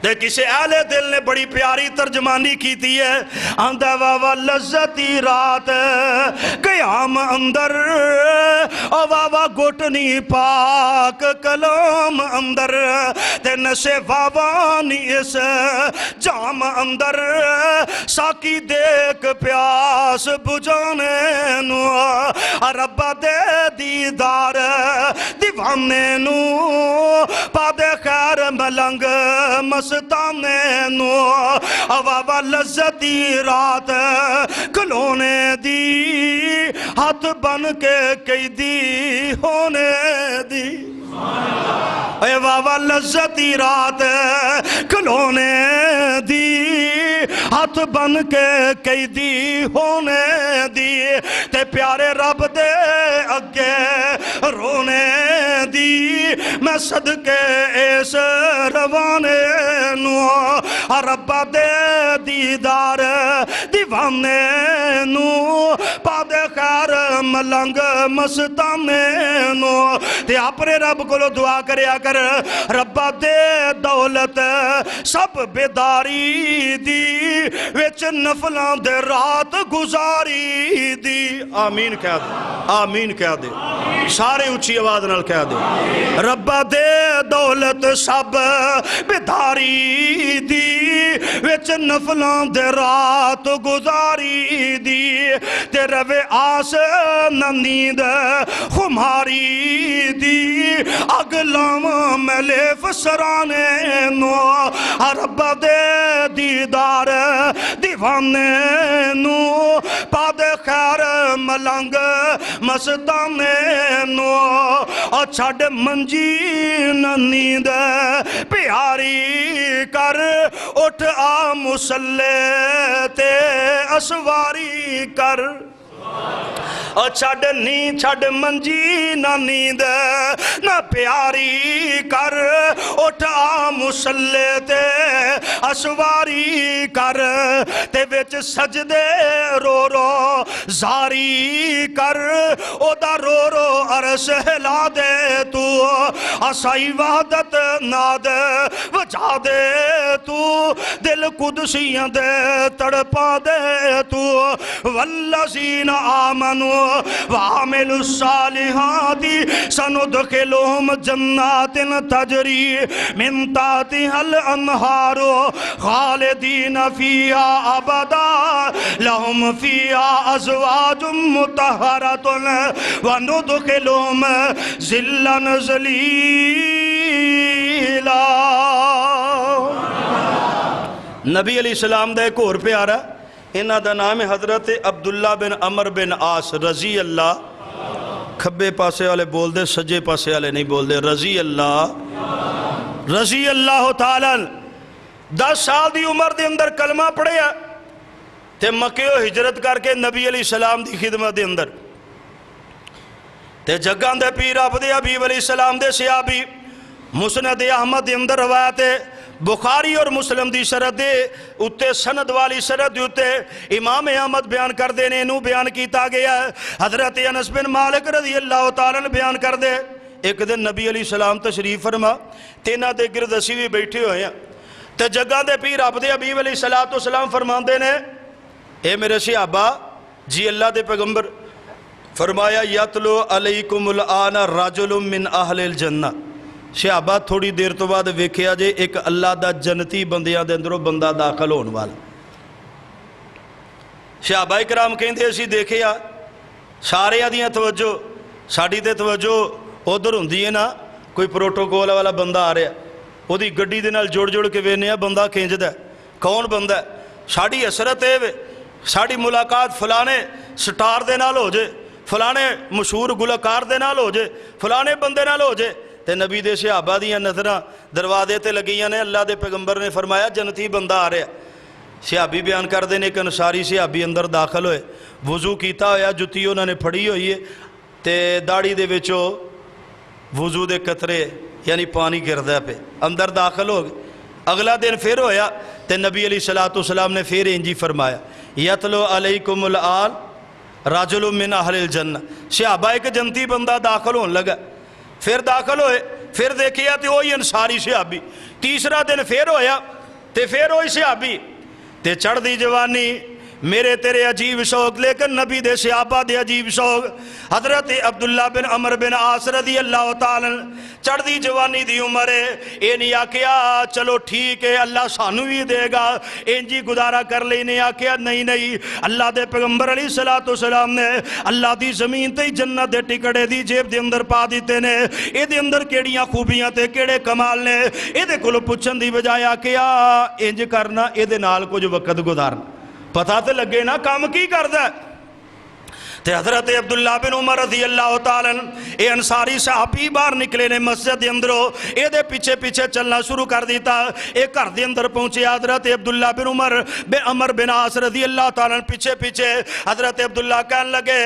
تے کسی اہل دل نے بڑی پیاری ترجمانی کی تھی ہے آندہ واوا لذتی رات قیام اندر واوا گھٹنی پاک کلام اندر تے نشے واوانی اس جام اندر ساکی دیکھ پیاس بجانے نو ربا دے دیدار دیوانے نو پادے خیر ملنگ مستانے نو واوا لذتی رات کھلونے دی ہاتھ بن کے کئی دی ہونے دی اے واوا لذتی رات کھلونے دی ہاتھ بن کے کئی دی ہونے دی تے پیارے رب دے اگے رونے دی میں صدقے اس روانے نو ربا دے دیدار دیوانے نو پادے خیر ملنگ مستانے نو تے اپنے رب کو لو دعا کریا کر ربا دے دولت سب بیداری دی وچ نفلان دے رات گزاری دی آمین کہہ دے آمین کہہ دے سارے اچھی آواز نال کہہ دے ربا دے دولت سب بیداری دی وچ نفلان دے رات گزاری دی تے روے آس نیند خماری دی اگلاں ملے فسرانے نو ربا دے دیدار دیوانے نو پادے خیر ملنگ مستانے نو چھڑ منجی نیند پیاری کر اٹھ آ مسلے تے اسواری کر اور چھڑ نی چھڑ منجی نہ نیند نہ پیاری کر اٹھا مسلے تے اسواری کر تے وچ سجدے رو رو زاری کر او دا رو رو عرش ہلا دے تو اسائی وحدت ناد وجا دے تو دل قدسیاں دے تڑپا دے تو والذین آمنوا وعملوا الصالحات سندخلهم جنات تجری من تحتها الانہار خالدین فیہا ابدا لهم فیہا ازواج مطہرۃ وندخلهم ظلا ذلیلا۔ نبی علیہ السلام دا ایک اور پیارا انہاں دا نام ہے حضرت عبداللہ بن عمر بن عاص رضی اللہ، کھبے پاسے والے بول دے سجے پاسے والے نہیں بول دے، رضی اللہ تعالیٰ 10 سال دی عمر دے اندر کلمہ پڑھے تے مکے و ہجرت کر کے نبی علیہ السلام دی خدمت دے اندر تے جگان دے پیر عبد حبیب علیہ السلام دے صحابی مسند احمد دے اندر روایت ہے، بخاری اور مسلم دی شرط دے اتے سند والی شرط دے اتے امام احمد بیان کر دے نے انہوں بیان کیتا گیا ہے۔ حضرت انس بن مالک رضی اللہ تعالیٰ نے بیان کر دے، ایک دن نبی علیہ السلام تشریف فرما تینہ دے گرد اسی بھی بیٹھے ہوئے ہیں تے جگہ دے پیر عبد حبیب علیہ السلام فرمان دے نے اے میرے صحابہ جی اللہ دے پیغمبر فرمایا یتلو علیکم الآن رجل من اہل الجنہ، صحابہ تھوڑی دیر تو بعد ویکھیا جے ایک اللہ دا جنتی بندیاں دے اندروں بندہ داخل ہون والا۔ صحابہ اکرام کہیں دے اسی دیکھیا سارے آدھیاں توجہ ساڑھی تے توجہ ادھر ہوندی ہے نا، کوئی پروٹوکول والا بندہ آ رہا وہ دی گڈی دے نال جوڑ جوڑ کے وینیا بندہ کھینچدا ہے، کون بندہ ہے؟ ساڑھی حسرت ہے ساڑھی ملاقات فلانے سٹار دے نال ہو جے، فلانے مشہور گلوکار دے نال ہو جے، فلانے بندے نال ہو جے تے نبی دے صحابہ دیاں نظراں دروازے تے لگیاں نے، اللہ دے پیغمبر نے فرمایا جنتی بندہ آ رہا۔ صحابی بیان کر دے نے کہ انصاری صحابی اندر داخل ہوئے، وضو کیتا ہویا جتی انہوں نے پھڑی ہوئی ہے تے داڑھی دے وچوں وضو دے قطرے یعنی پانی گردا پہ اندر داخل ہو گئے۔ اگلا دن پھر ہویا تے نبی علیہ السلام نے پھر انجی فرمایا یتلو علیکم الآن رجل من اہل الجنہ، صحابہ ایک جنتی بندہ داخل ہون لگا، پھر داخل ہوئے، پھر دیکھیا تے وہی انصاری صحابی، تیسرا دن پھر ہویا تے پھر وہی صحابی تے چڑھ دی جوانی میرے تیرے عجیب شوق، لیکن نبی دے صحابہ دے عجیب شوق۔ حضرت عبداللہ بن عمر بن عاص رضی اللہ تعالیٰ چڑھ دی جوانی دی عمر ہے، اے نہیں آکیا چلو ٹھیک ہے اللہ سانو بھی دے گا انجی گزارا کر لے، نہیں آکیا نہیں، اللہ دے پیغمبر علیہ السلام نے اللہ دی زمین تے جنت دے ٹکڑے دی جیب دے اندر پا دیتے نے، اے دے اندر کیڑیاں خوبیاں تے کیڑے کمال نے، اے دے کلو پچھن دی بجائے آکیا انج کرنا اے دے نال کچھ وقت گزارنا، پتہ تے لگے نا کام کی کردا ہے۔ تے حضرت عبداللہ بن عمر رضی اللہ تعالیٰ اے انصاری صحابی باہر نکلے نے مسجد دے اندروں، اے دے پیچھے پیچھے چلنا شروع کر دیتا، اے گھر دے اندر پہنچے حضرت عبداللہ بن عمر بن عاص رضی اللہ تعالیٰ پیچھے پیچھے حضرت عبداللہ کہنے لگے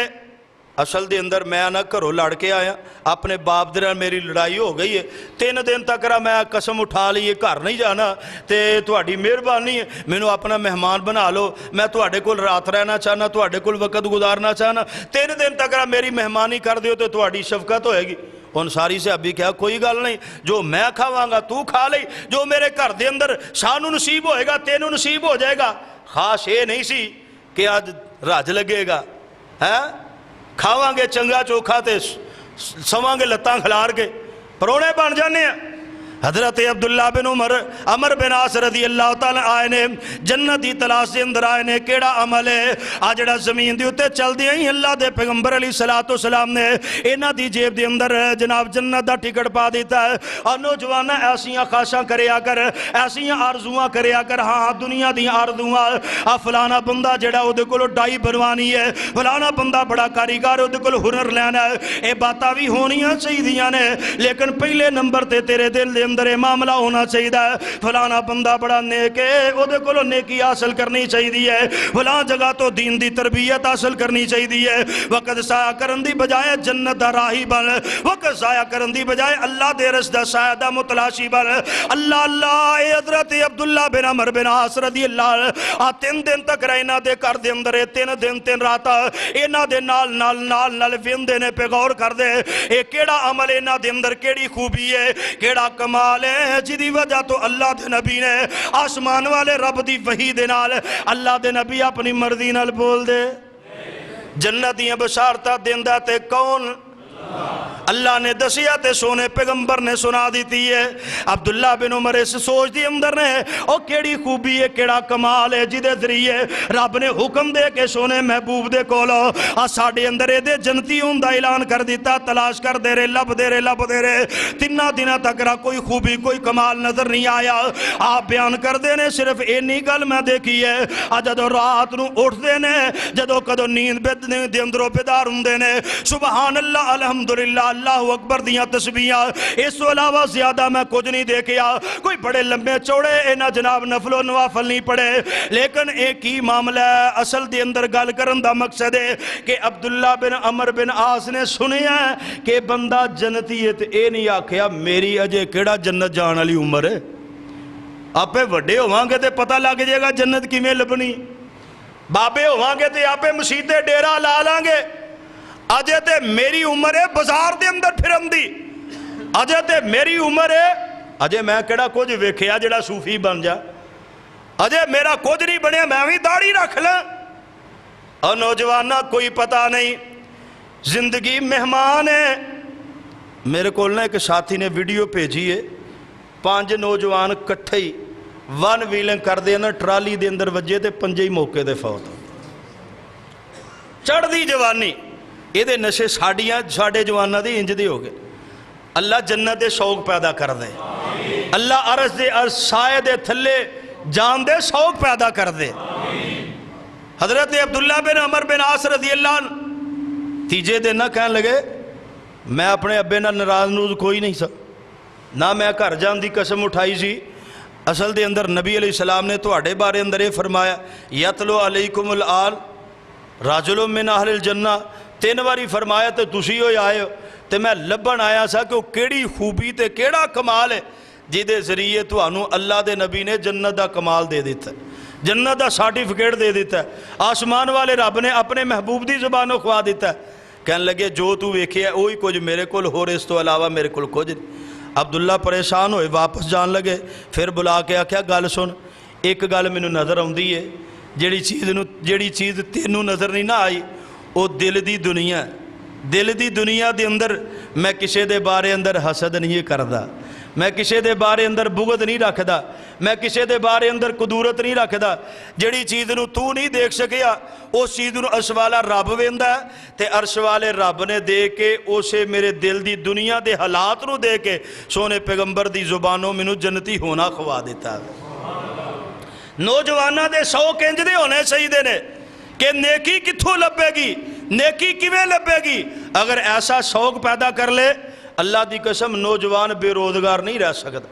اصل دے اندر میں نہ گھروں لڑ کے آیا، اپنے باپ دے نال میری لڑائی ہو گئی ہے، 3 دن تک میں قسم اٹھا لی گھر نہیں جانا تے تہاڈی مہربانی ہے مینوں اپنا مہمان بنا لو، میں تہاڈے کول رات رہنا چاہنا، تہاڈے کول وقت گزارنا چاہنا، 3 دن تک میری مہمانی کر دیو تو تہاڈی شفقت ہوئے گی۔ انصاری سے ابھی کہا کوئی گل نہیں، جو میں کھاواں گا تو کھا لئی، جو میرے گھر دے اندر سانو نصیب ہوئے گا تینوں نصیب ہو جائے گا۔ خاص یہ نہیں سی کہ آج رج لگے گا، کھاواں گے چنگا چوکھا تے سواں گے لتاں کھلار کے پرونے بن جانے ہیں۔ حضرت عبداللہ بن عمر بن عاص رضی اللہ تعالیٰ آئے نے جنت دی تلاش دے اندر آئے نے، کیڑا عمل ہے آجڑا زمین دی اتے چل دی ہیں اللہ دے پیغمبر علیہ السلام نے انہ دی جیب دے اندر جناب جنت دا ٹکٹ پا دیتا ہے، اور نوجوانہ ایسیاں خواہشاں کریا کر، ایسیاں آرزواں کریا کر، ہاں دنیا دی آرزواں فلانا بندہ جڑا او دے کولو ڈائی بنوانی ہے، فلانا بندہ بڑا کاریگر او دے کولو ہنر لینا ہے، اے باتاں بھی ہونیاں چاہیے دیاں نے، لیکن پہلے نمبر تے تیرے دل دے اندر یہ معاملہ ہونا چاہیے فلانا بندہ بڑا نیک ہے وہ دے کولو نیکی حاصل کرنی چاہیے فلاں جگہ تو دین دی تربیت حاصل کرنی چاہیے وقت ضائع کرن دی بجائے جنت دا راہی بن وقت ضائع کرن دی بجائے اللہ دے رس دا سایہ دا متلاشی بن اللہ اللہ اے حضرت عبداللہ بن عمر بن عاص رضی اللہ 3 دن تک رہنا دے کر دے اندر 3 دن 3 رات اینا دے نال ویندے نے پہ غور کر دے اے کیڑا عمل اینا دے اندر کیڑی خوبی ہے کیڑا کمال ہے جدی وجہ تو اللہ دے نبی نے آسمان والے رب دی وحی دے نال اللہ دے نبی اپنی مرضی نال بول دے جنتیاں بشارتہ دیندہ تے کون اللہ نے دسیا تے سونے پیغمبر نے سنا دیتی ہے عبداللہ بن عمر اس سوچ دی اندر نے او کیڑی خوبی ہے کیڑا کمال ہے جدے ذریعے رب نے حکم دے کے سونے محبوب دے کولو ساڑے اندر دے جنتی ہوں دا اعلان کر دیتا تلاش کر دے رے لب دے رے 3 دنہ تک را کوئی خوبی کوئی کمال نظر نہیں آیا آپ بیان کر دینے صرف اینی گل میں دیکھی ہے جدو رات نو اٹھ دینے جدو کدو نیند دے اندروں بیدار ہوں دینے سبحان اللہ الحمدللہ اللہ اکبر دیاں تسبیحاں اس تو علاوہ زیادہ میں کچھ نہیں دیکھیا کوئی بڑے لمبے چوڑے اینا جناب نفل و نوافل نہیں پڑے لیکن ایک ہی معاملہ اصل دے اندر گل کرن دا مقصد ہے کہ عبداللہ بن عمر بن عاص نے سنیا کہ بندہ جنتی ہے تو اے نہیں آکھیا میری اجے کیڑا جنت جان والی عمر ہے آپے وڈے ہوواں گے تے پتہ لگ جائے گا جنت کیویں لبنی بابے ہوواں گے تے آپے مسیتے ڈیرا لا لیں گے اجے تے میری عمر ہے بازار دے اندر پھرم دی اجے تے میری عمر ہے اجے میں کیڑا کچھ ویکھیا جڑا صوفی بن جا اجے میرا کچھ نہیں بنیا میں بھی داڑھی رکھ لیں اور نوجوانہ کوئی پتہ نہیں زندگی مہمان ہے میرے کول نے ایک ساتھی نے ویڈیو بھیجی ہے 5 نوجوان کٹھے ہی 1 ویلنگ کر دے نا ٹرالی دے اندر وجے تے 5 ہی موقع دے فوت چڑھ دی جوانی یہ دے نشے ساڑے جوانہ دی انج دی ہو گئے اللہ جنت دے شوق پیدا کر دے اللہ عرض دے سائے دے تھلے جان دے شوق پیدا کر دے حضرت عبداللہ بن عمر بن عاص رضی اللہ عنہ تیجے دن نہ کہنے لگے میں اپنے ابے نہ ناراض نوز کوئی نہیں سا نہ میں گھر جان دی قسم اٹھائی سی اصل دے اندر نبی علیہ السلام نے تو اڑے بارے اندر یہ فرمایا یتلو علیکم الآل راجل من اہل الجنہ 3 باری فرمایا تے تسی ہوئے آئے ہو تے میں لبن آیا سا کہ وہ کیڑی خوبی تے کیڑا کمال ہے جیدے ذریعے تو انو اللہ دے نبی نے جنت دا کمال دے دیتا ہے جنت دا سارٹیفکیٹ دے دیتا ہے آسمان والے رب نے اپنے محبوب دی زبانوں خوا دیتا ہے کہنے لگے جو تو ویکھے ہے وہی کچھ میرے کول ہو رہے اس تو علاوہ میرے کول کچھ نہیں عبداللہ پریشان ہوئے واپس جان لگے پھر بلا کے آکھیا گل سن ایک گل مینوں نظر آوندی ہے جیڑی چیز تینوں نظر نہیں نہ آئی وہ دل دی دنیا دے اندر میں کسے دے بارے اندر حسد نہیں کردا میں کسے دے بارے اندر بغض نہیں رکھدا میں کسے دے بارے اندر قدورت نہیں رکھدا جڑی چیز نو تو نہیں دیکھ سکیا اس چیز نو عرش والا رب ویندا ہے تے عرش والے رب نے دے کے اسے میرے دل دی دنیا دے حالات نو دے کے سونے پیغمبر دی زبانوں مینوں جنتی ہونا خوا دیتا ہے نوجوانہ دے شوق انج دے ہونے چاہیے نے کہ نیکی کتھوں لبے گی نیکی کیویں لبے گی اگر ایسا شوق پیدا کر لے اللہ دی قسم نوجوان بے روزگار نہیں رہ سکتا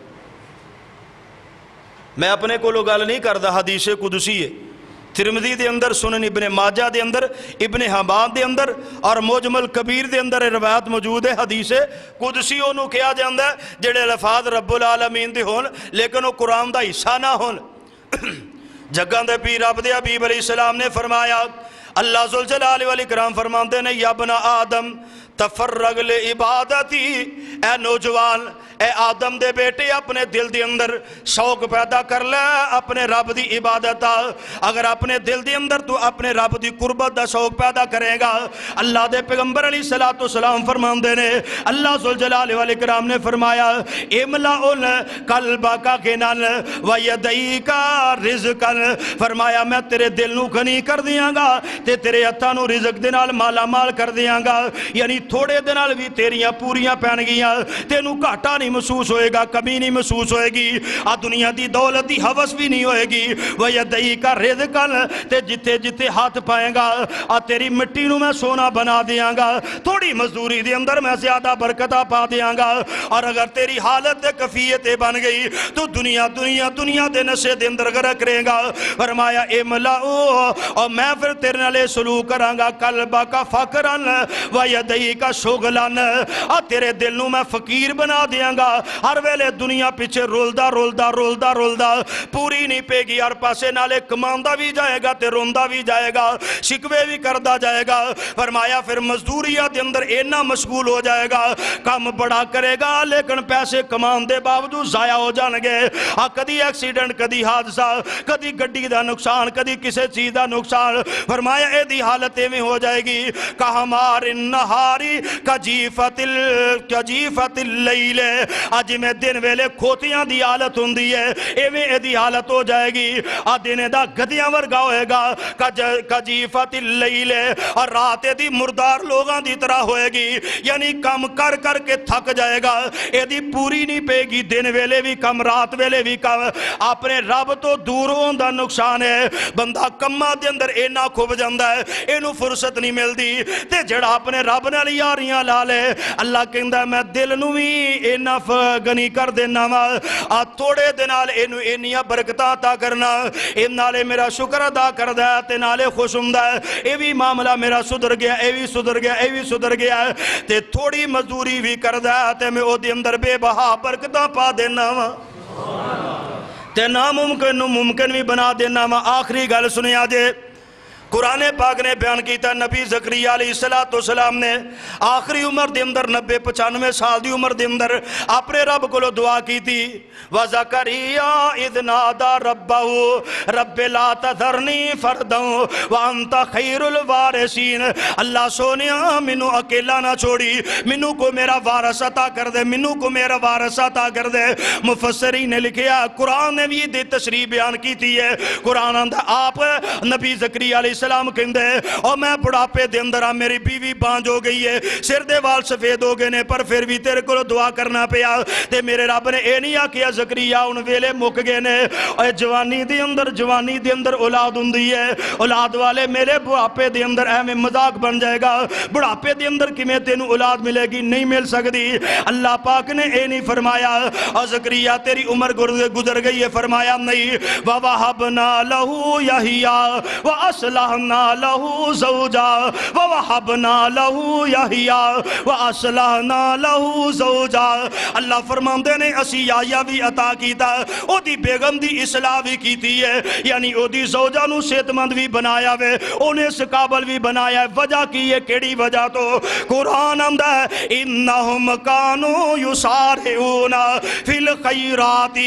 میں اپنے کو گل نہیں کردا حدیث قدسی ہے ترمذی دے اندر سنن ابن ماجہ دے اندر ابن حبان دے اندر اور مجمل کبیر دے اندر روایت موجود ہے حدیث قدسی انہوں کیا جاندہ ہے جڑے لفاظ رب العالمین دے ہون لیکن وہ قرآن دا حصہ نہ ہون جگہ دے پیر رب دے حبیب علیہ السلام نے فرمایا اللہ ذوالجلال والاکرام فرماتے ہیں یا ابن آدم تفرغ لعبادتی اے نوجوان اے آدم دے بیٹے اپنے دل دے اندر شوق پیدا کر لے اپنے رب دی عبادت اگر اپنے دل دے اندر تو اپنے رب دی قربت دا شوق پیدا کرے گا اللہ دے پیغمبر علیہ السلام فرماندے نے اللہ ذوالجلال والاکرام نے فرمایا املأ قلبک غنن ویدیک رزقا فرمایا میں تیرے دل نو غنی کر دیاں گا تے تیرے ہتھاں نو رزق دے نال مالا مال کر دیاں گا یعنی تھوڑے دن بھی تیریاں پوریاں پہن گیاں تینوں گھاٹا نہیں محسوس ہوئے گا کمی نہیں محسوس ہوئے گی دنیا دی دولت دی حوث بھی نہیں ہوئے گی وَيَدَيْكَ رِزْقًا تے جتے جتے ہاتھ پائیں گا تیری مٹی نو میں سونا بنا دیاں گا تھوڑی مزدوری دے اندر میں زیادہ برکتہ پا دیاں گا اور اگر تیری حالت دے کفیت بن گئی تو دنیا دے نشے دے اندر غرق رہے گا فرمایا املa'و اور میں پھر تیرے نالے سلوک کروں گا قلبہ کا فقرن وَيَدَيْكَ شُغلن اور تیرے دل نو میں فقیر بنا دیاں گا ہر ویلے دنیا پیچھے رولدہ پوری نہیں پے گی ہر پاسے نالے کماندہ بھی جائے گا تے روندہ بھی جائے گا شکوے بھی کردہ جائے گا فرمایا پھر مزدوریہ دے اندر اینا مشغول ہو جائے گا کام بڑا کرے گا لیکن پیسے کمان دے باوجود ضائع ہو جانگے کدی ایکسیڈنٹ کدی حادثہ کدی گڈی دا نقصان کدی کسے چیز دا نقصان فرمایا اے دی حالتیں میں ہو جائے گی کہمار النہاری کجیفت اللیل آج میں دن ویلے کھوتیاں دی حالت ہوں دی ہے ایویں اے دی حالت ہو جائے گی دن دا گدیاں ورگا ہوئے گا کجیفت اللیل اور رات دی مردار لوگاں دی طرح ہوئے گی یعنی کم کر کر کے تھک جائے گا اے دی پوری نہیں پے گی دن ویلے بھی کم رات ویلے بھی کم اپنے رب تو دور ہون دا نقصان ہے بندہ کمہ دے اندر اینا کھوب جاندہ ہے اینو فرصت نہیں مل دی تے جڑا اپنے رب نے لیاریاں لالے اللہ کہندہ ہے میں دل نوی اینا گنی کر دینا تھوڑے دنال اینو اینیا برکتہ عطا کرنا این نالے میرا شکر ادا کر دیا تے نالے خوش ہندہ ہے اے بھی معاملہ میرا صدر گیا اے بھی صدر گیا اے بھی صدر گیا تے تھوڑی مزدوری بھی کر دیا تے میں او دی اندر بے بہا برکتہ پا دینا تے ناممکن ممکن بھی بنا دینا آخری گل سنیا جے قرآن پاک نے بیان کیتا نبی زکریا علیہ السلام نے آخری عمر دے اندر 90-95 سال دی عمر دے اندر اپنے رب کو دعا کی تھی وَزَكَرِيَّا اِذْ نَادَى رَبَّهُ رَبِّ لَا تَذَرْنِي فَرْدًا وَأَنْتَ خَيْرُ الْوَارِثِينَ اللہ سونیا منو اکیلا نہ چھوڑی منو کو میرا وارث عطا کر دے منو کو میرا وارث عطا کر دے مفسرین نے لکھیا قرآن نے بھی دے تشریح بیان کی تھی ہے قرآن اندر آپ نبی زکریا علیہ السلام کہندے اور میں بڑھاپے دے اندر میری بیوی بانج ہو گئی ہے سر دے وال سفید ہو گئے نے پر پھر بھی تیرے کو دعا کرنا پیا تے میرے رب نے اے نہیں آکیا زکریا ان ویلے مک گئے نے اور جوانی دے اندر اولاد ہوندی ہے اولاد والے میرے بڑھاپے دے اندر اہم مذاق بن جائے گا بڑھاپے دے اندر کیویں تینوں اولاد ملے گی نہیں مل سکتی اللہ پاک نے اے نہیں فرمایا اور زکریا تیری عمر گزر گئی ہے فرمایا نہیں وَوَهَبْنَا لَهُ يَحْيَىٰ وَأَصْلَحْنَا لَهُ زَوْجًا وَوَهَبْنَا لَهُ يَحْيَىٰ وَأَصْلَحْنَا لَهُ زَوْجًا اللہ فرماندے نے اسی یحییٰ بھی عطا کیتا او دی بیگم دی اصلاح بھی کیتی ہے یعنی او دی زوجہ نو صحت مند بھی بنایا وے انہیں اس قابل بھی بنایا ہے وجہ کی ہے کیڑی وجہ تو قرآن اندہ ہے انہم کانوا یسارعون فی الخیرات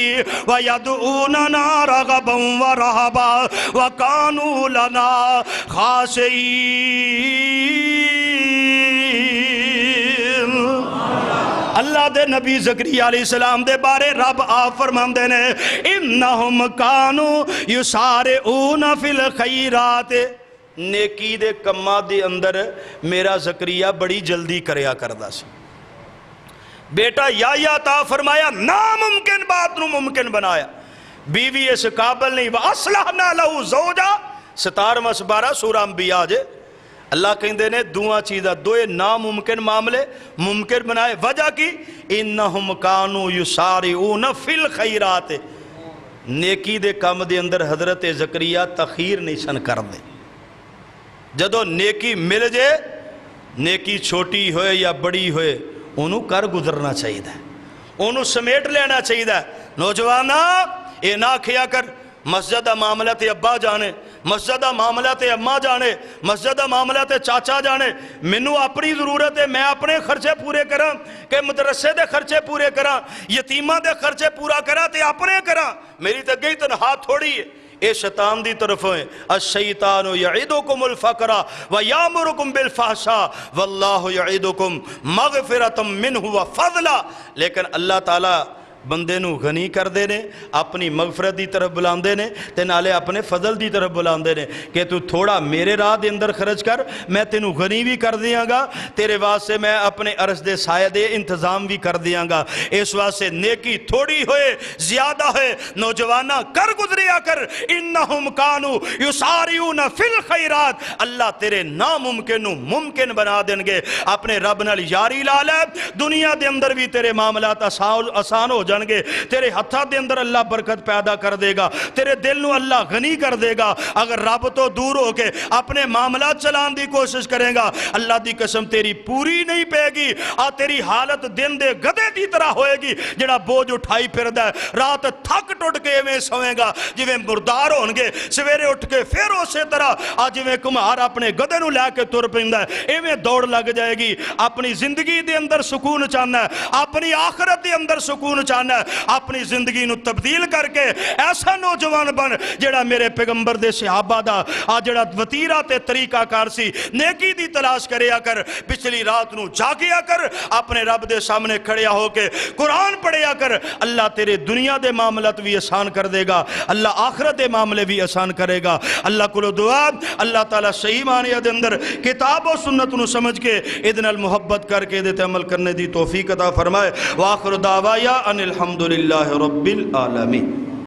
ویدعوننا رغبا ورہبا وکانوا لنا خاشعین اللہ دے نبی زکریا علیہ السلام دے بارے رب آپ فرماندے نے انہم کانوا یسارعون فی الخیرات نیکی دے کما دے اندر میرا زکریا بڑی جلدی کریا کردہ سی بیٹا یا تا فرمایا ناممکن بات نو ممکن بنایا بیوی اس قابل نہیں وَأَصْلَحْنَا لَهُ زَوْجًا 17 سورہ انبیاء جے اللہ کہندے نے دعا چیزہ دوئے ناممکن معاملے ممکن بنائے وجہ کی انہم کانوا یسارعون فی الخیرات نیکی دے کام دے اندر حضرت زکریا تخیر نہیں سن کر دے جدو نیکی مل جائے نیکی چھوٹی ہوئے یا بڑی ہوئے انہوں کر گزرنا چاہیے ہے انہوں سمیٹ لینا چاہیے ہے نوجوانہ اے نہ کھیا کر مسجدہ معاملات ابا جانے مسجدہ معاملات اماں جانے مسجدہ معاملات چاچا جانے منو اپنی ضرورت ہے میں اپنے خرچے پورے کرا کہ مدرسے دے خرچے پورے کرا یتیمہ دے خرچے پورا کرا تے اپنے کرا میری تے گئی تنہا تھوڑی ہے اے شیطان دی طرف ہیں الشیطان یعیدکم الفقر ویامرکم بالفحشاء واللہ یعیدکم مغفرۃ منہ وفضلا لیکن اللہ تعالیٰ بندے نو غنی کردے نے، اپنی مغفرت دی طرف بلاندے نے، تے نالے اپنے فضل دی طرف بلاندے نے کہ تو تھوڑا میرے راہ دے اندر خرچ کر، میں تینوں غنی بھی کر دیاں گا، تیرے واسطے میں اپنے عرش دے سایہ دے انتظام بھی کر دیاں گا۔ اس واسطے نیکی تھوڑی ہوئے زیادہ ہے، نوجوانہ کر گزریا کر، انہم کانو یسارعون فی الخیرات، اللہ تیرے ناممکن نو ممکن بنا دیں گے۔ اپنے رب نال یاری لا لے، دنیا دے اندر بھی تیرے معاملات آسان ہو جان گے، تیرے ہتھاں دے اندر اللہ برکت پیدا کر دے گا، تیرے دل نو اللہ غنی کر دے گا۔ اگر رب تو دور ہو کے اپنے معاملات چلان دی کوشش کرے گا، اللہ دی قسم تیری پوری نہیں پے گی، تیری حالت دن دے گدے دی طرح ہوئے گی جڑا بوجھ اٹھائی پھردا ہے، رات تھک ٹوٹ کے ایویں سوئے گا جویں مردار ہون گے، سویرے اٹھ کے پھر اسی طرح جویں کمہار اپنے گدے نو لے کے تر پیندا ہے ایویں دوڑ لگ جائے گی۔ اپنی زندگی دے اندر سکون چاہنا ہے، اپنی آخرت دے اندر سکون چاہنا ہے، اپنی زندگی نو تبدیل کر کے ایسا نوجوان بن جڑا میرے پیغمبر دے صحابہ دا جڑا وتیرہ تے طریقہ کار سی، نیکی دی تلاش کریا کر، پچھلی رات نو جاگیا کر، اپنے رب دے سامنے کھڑیا ہو کے قرآن پڑھیا کر، اللہ تیرے دنیا دے معاملات بھی آسان کر دے گا، اللہ آخرت دے معاملے بھی آسان کرے گا۔ اللہ کو دعا اللہ تعالیٰ صحیح معنی دے اندر کتاب و سنت نو سمجھ کے ادن المحبت کر کے دیتے عمل کرنے دی توفیق عطا فرمائے۔ وآخر دعوایا ان الحمدللہ رب العالمین۔